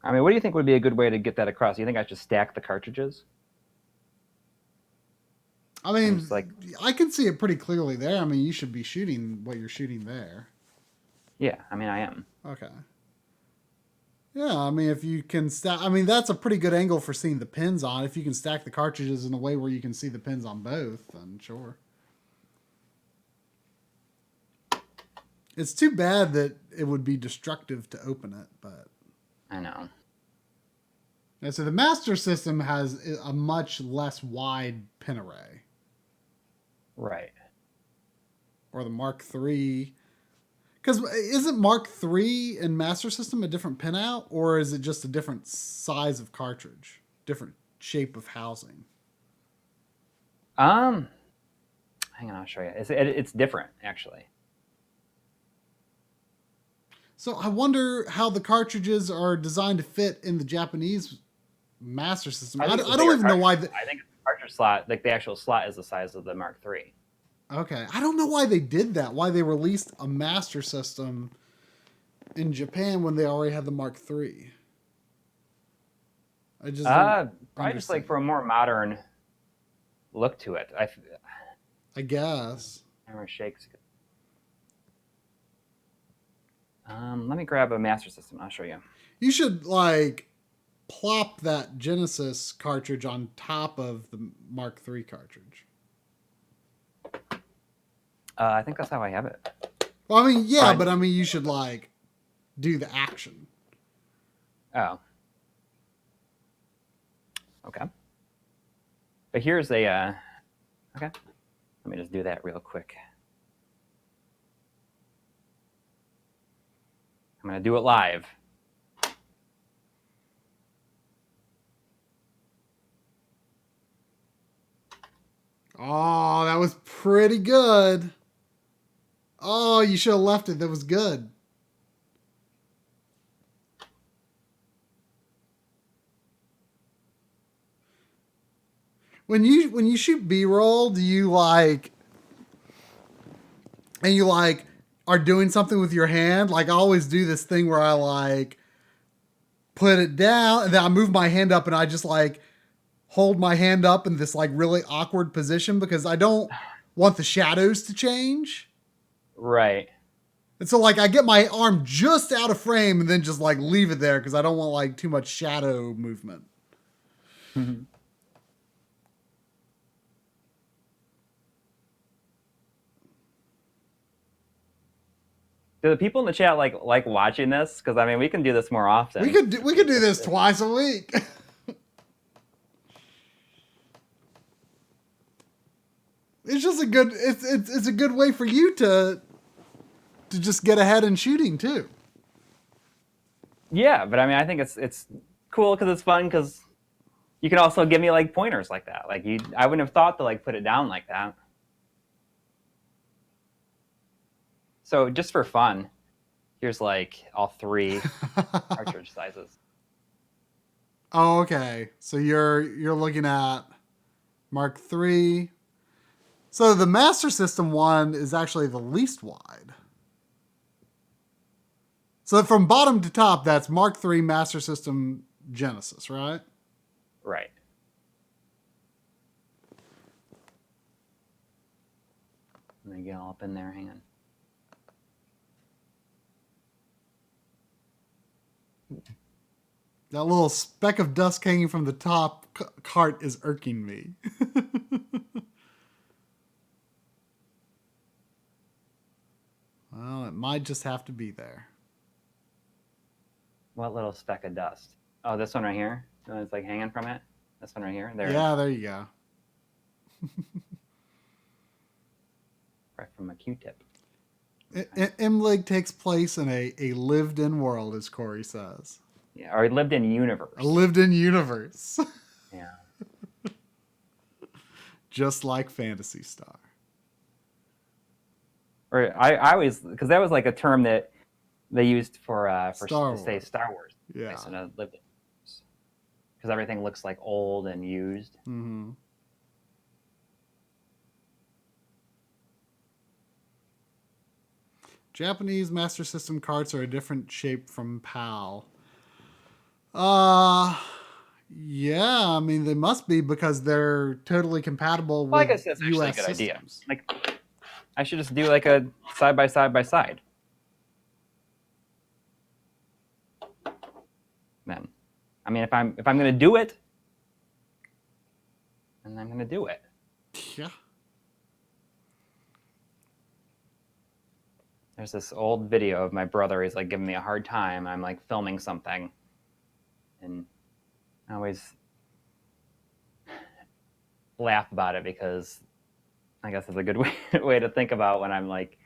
I mean, what do you think would be a good way to get that across? Do you think I should stack the cartridges? I mean, I can see it pretty clearly there. I mean, you should be shooting what you're shooting there. Yeah, I mean, I am. Okay. Yeah, I mean, if you can stack... I mean, that's a pretty good angle for seeing the pins on. If you can stack the cartridges in a way where you can see the pins on both, then sure. It's too bad that it would be destructive to open it, but... I know. And so the Master System has a much less wide pin array. Right. Or the Mark III. Because isn't Mark III and Master System a different pinout? Or is it just a different size of cartridge? Different shape of housing? Hang on, I'll show you. It's different, actually. So I wonder how the cartridges are designed to fit in the Japanese Master System. I don't even know why... I think the cartridge slot, like the actual slot, is the size of the Mark III. Okay. I don't know why they did that. Why they released a Master System in Japan when they already had the Mark III. I just probably just like for a more modern look to it. I guess. Camera shakes. Let me grab a Master System. I'll show you. You should like plop that Genesis cartridge on top of the Mark III cartridge. I think that's how I have it. Well, I mean, yeah, but I mean, you should like do the action. Oh. Okay. But here's a, okay. Let me just do that real quick. I'm going to do it live. Oh, that was pretty good. Oh, you should have left it. That was good. When you shoot B-roll, do you like... And you like are doing something with your hand? Like I always do this thing where I like put it down and then I move my hand up and I just like hold my hand up in this like really awkward position because I don't want the shadows to change. Right. And so like I get my arm just out of frame and then just like leave it there because I don't want like too much shadow movement. Mm-hmm. Do the people in the chat like watching this? Because I mean, we can do this more often. We could do this twice a week. It's just a good it's a good way for you to just get ahead in shooting too. Yeah, but I mean, I think it's cool because it's fun because you can also give me like pointers like that. Like I wouldn't have thought to like put it down like that. So just for fun, here's like all three cartridge sizes. Oh, okay. So you're looking at Mark III. So the Master System one is actually the least wide. So from bottom to top, that's Mark III, Master System, Genesis, right? Right. Let me get all up in there. Hang on. That little speck of dust hanging from the top cart is irking me. Well, it might just have to be there. What little speck of dust? Oh, this one right here? The one that's like hanging from it? This one right here? There. Yeah, there you go. Right from a Q-tip. MLiG takes place in a lived-in world, as Coury says. Yeah, or lived in universe. A lived-in universe. Yeah. Just like Phantasy Star. Or I always, because that was like a term that they used for Star to say Wars. Star Wars. Yeah. So lived in, because everything looks like old and used. Mm-hmm. Japanese Master System carts are a different shape from PAL. Yeah, I mean they must be because they're totally compatible Well, I with guess that's actually US a good systems. idea. Like, I should just do like a side by side. Then, I mean, if I'm gonna do it, then I'm gonna do it. Yeah. There's this old video of my brother. He's like giving me a hard time. I'm like filming something, and I always laugh about it because I guess it's a good way to think about when I'm like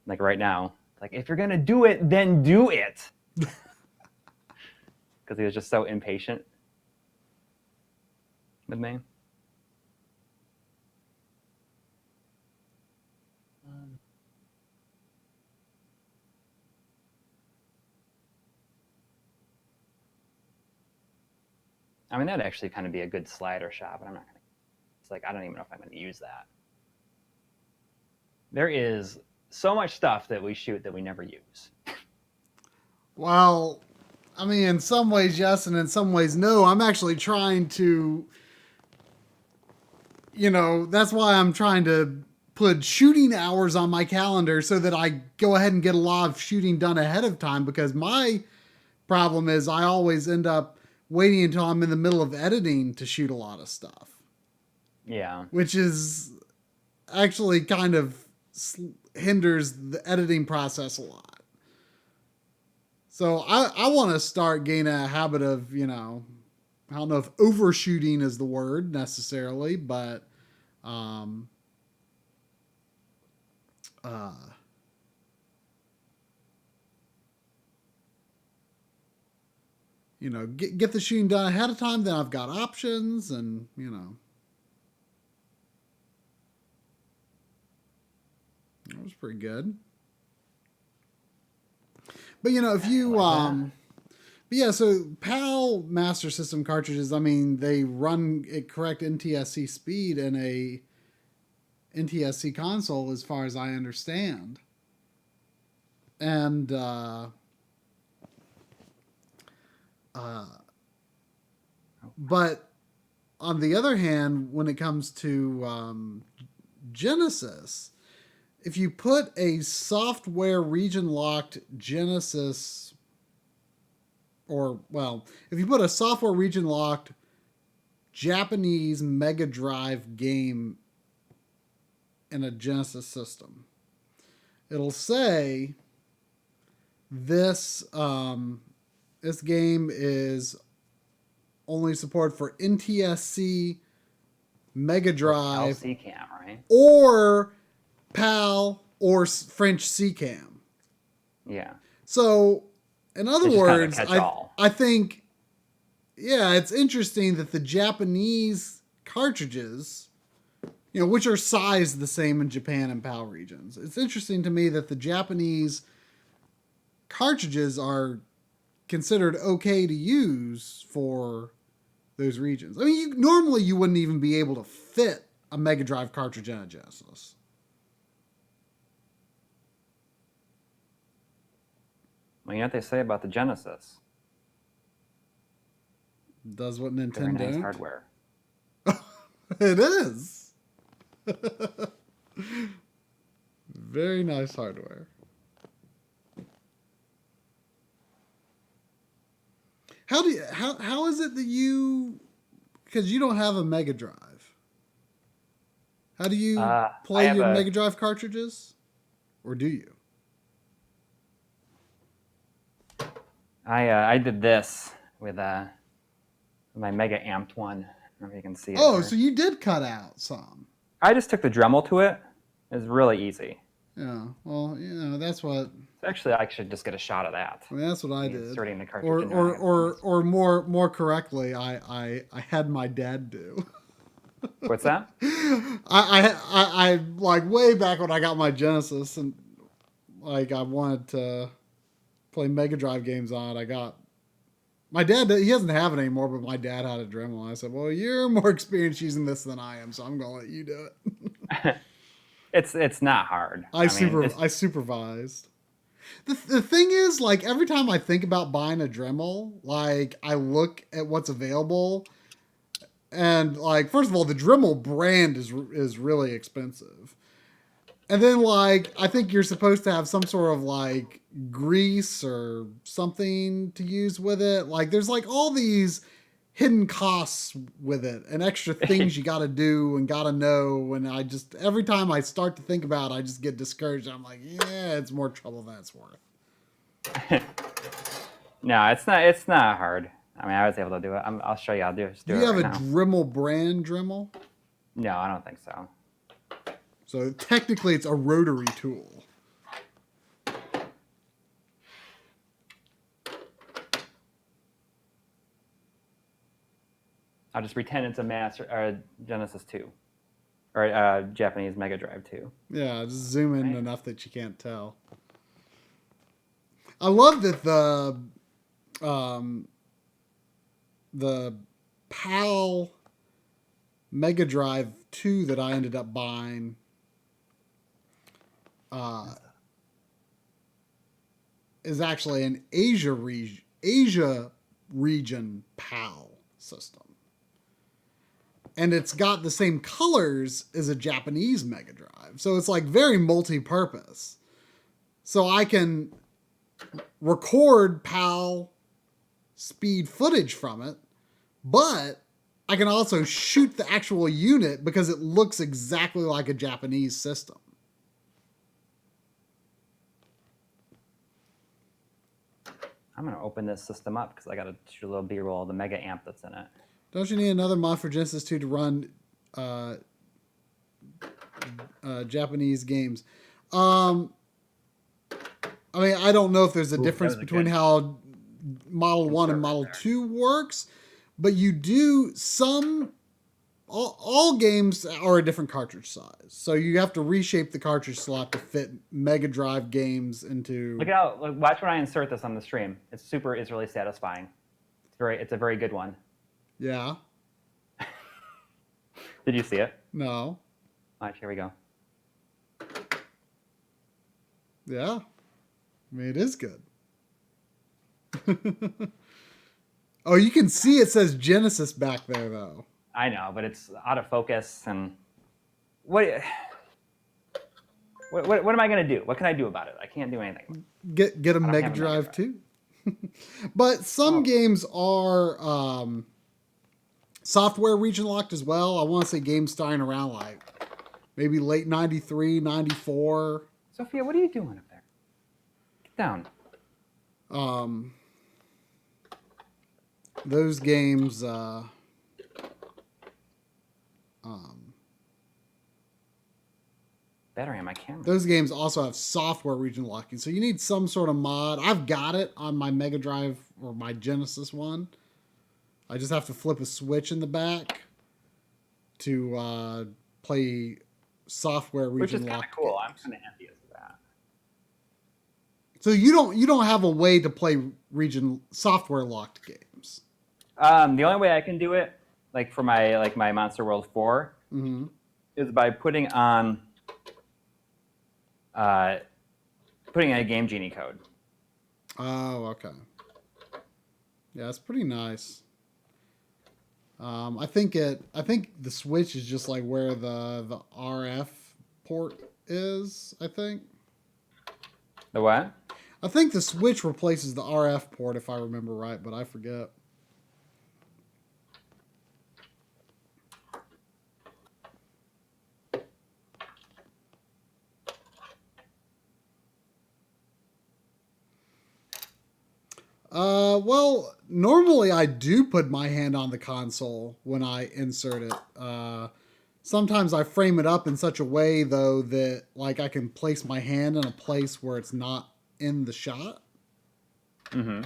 right now. Like, if you're gonna do it, then do it. Because he was just so impatient with me. I mean, that'd actually kind of be a good slider shot, but I'm not gonna. It's like, I don't even know if I'm gonna use that. There is so much stuff that we shoot that we never use. Well, I mean, in some ways, yes, and in some ways, no. I'm actually trying to, that's why I'm trying to put shooting hours on my calendar so that I go ahead and get a lot of shooting done ahead of time, because my problem is I always end up waiting until I'm in the middle of editing to shoot a lot of stuff. Yeah. Which is actually kind of hinders the editing process a lot. So I want to start gaining a habit of, I don't know if overshooting is the word necessarily, but get the shooting done ahead of time, then I've got options, and that was pretty good. But if you but yeah, so PAL Master System cartridges, I mean, they run at correct NTSC speed in a NTSC console, as far as I understand. And but on the other hand, when it comes to Genesis, if you put a software region locked Genesis, if you put a software region locked Japanese Mega Drive game in a Genesis system, it'll say this this game is only support for NTSC, Mega Drive, CCAM, right? or PAL or French CCAM. Yeah. So, in other words, kind of I think, yeah, it's interesting that the Japanese cartridges, which are sized the same in Japan and PAL regions, it's interesting to me that the Japanese cartridges are considered okay to use for those regions. I mean, normally you wouldn't even be able to fit a Mega Drive cartridge in a Genesis. Well, you know what they say about the Genesis? Does what Nintendo Very nice don't? hardware. It is. Very nice hardware. How is it that you, because you don't have a Mega Drive? How do you I play have your Mega Drive cartridges? Or do you? I did this with my Mega Amped one. I don't know if you can see it Oh, here. so you did cut out some. I just took the Dremel to it. It was really easy. Yeah. Well, that's what. So actually, I should just get a shot of that. I mean, that's what I did. Inserting the cartridge Or in there. or more correctly, I had my dad do. What's that? I like way back when I got my Genesis and like I wanted to play Mega Drive games on it. I got my dad. He doesn't have it anymore, but my dad had a Dremel. I said, "Well, you're more experienced using this than I am, so I'm gonna let you do it." It's not hard. I supervised. The thing is, like, every time I think about buying a Dremel, like, I look at what's available, and, like, first of all, the Dremel brand is really expensive. And then, like, I think you're supposed to have some sort of, like, grease or something to use with it. Like, there's, like, all these hidden costs with it and extra things you got to do and got to know. And I just, every time I start to think about it, I just get discouraged. I'm like, yeah, it's more trouble than it's worth. No, it's not hard. I mean, I was able to do it. I'll show you. I'll do it. Do you have a Dremel brand Dremel? No, I don't think so. So technically it's a rotary tool. I'll just pretend it's a Genesis 2. Or Japanese Mega Drive 2. Yeah, just zoom in enough that you can't tell. I love that the PAL Mega Drive 2 that I ended up buying is actually an Asia region PAL system. And it's got the same colors as a Japanese Mega Drive. So it's like very multi-purpose. So I can record PAL speed footage from it, but I can also shoot the actual unit because it looks exactly like a Japanese system. I'm going to open this system up because I got to shoot a little B-roll of the Mega Amp that's in it. Don't you need another mod for Genesis 2 to run Japanese games? I mean, I don't know if there's a difference between how Model 1 and Model 2 works, but you do all games are a different cartridge size. So you have to reshape the cartridge slot to fit Mega Drive games into... Watch when I insert this on the stream. It's really satisfying. It's a very good one. Yeah. Did you see it? No. Watch, here we go. Yeah. I mean, it is good. Oh, you can see it says Genesis back there, though. I know, but it's out of focus. And what am I going to do? What can I do about it? I can't do anything. Get a Mega Drive too. But some games are software region locked as well. I want to say games starting around like maybe late 93, 94. Sophia, what are you doing up there? Get down. Those games battery on my camera. Those games also have software region locking, so you need some sort of mod. I've got it on my Mega Drive or my Genesis one. I just have to flip a switch in the back to play software region locked. Which is kind of cool. I'm kind of envious of that. So you don't have a way to play region software locked games. The only way I can do it, like for my Monster World 4, is by putting on a Game Genie code. Oh, okay. Yeah, it's pretty nice. I think the Switch is just like where the RF port is, I think. The what? I think the switch replaces the RF port, if I remember right, but I forget. Well, normally I do put my hand on the console when I insert it. Sometimes I frame it up in such a way, though, that like I can place my hand in a place where it's not in the shot. Mm-hmm.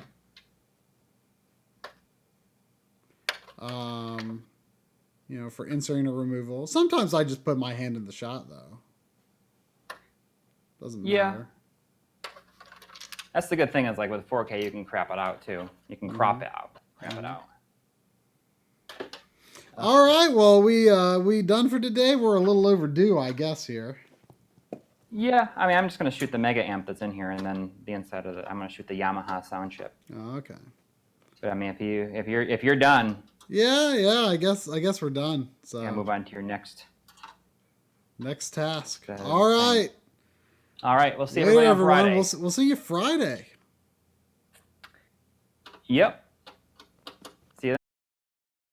You know, for inserting or removal. Sometimes I just put my hand in the shot, though. Doesn't matter. That's the good thing is, like, with 4K, you can crap it out, too. You can crop it out. Crap it out. All right, well, we done for today. We're a little overdue, I guess, here. Yeah, I mean, I'm just going to shoot the Mega Amp that's in here, and then the inside of it, I'm going to shoot the Yamaha sound chip. Oh, okay. But I mean, if you're done, yeah, I guess we're done. So yeah, move on to your next task. thing. All right. All right, we'll see Later, everybody on everyone. Friday. We'll see you Friday. Yep.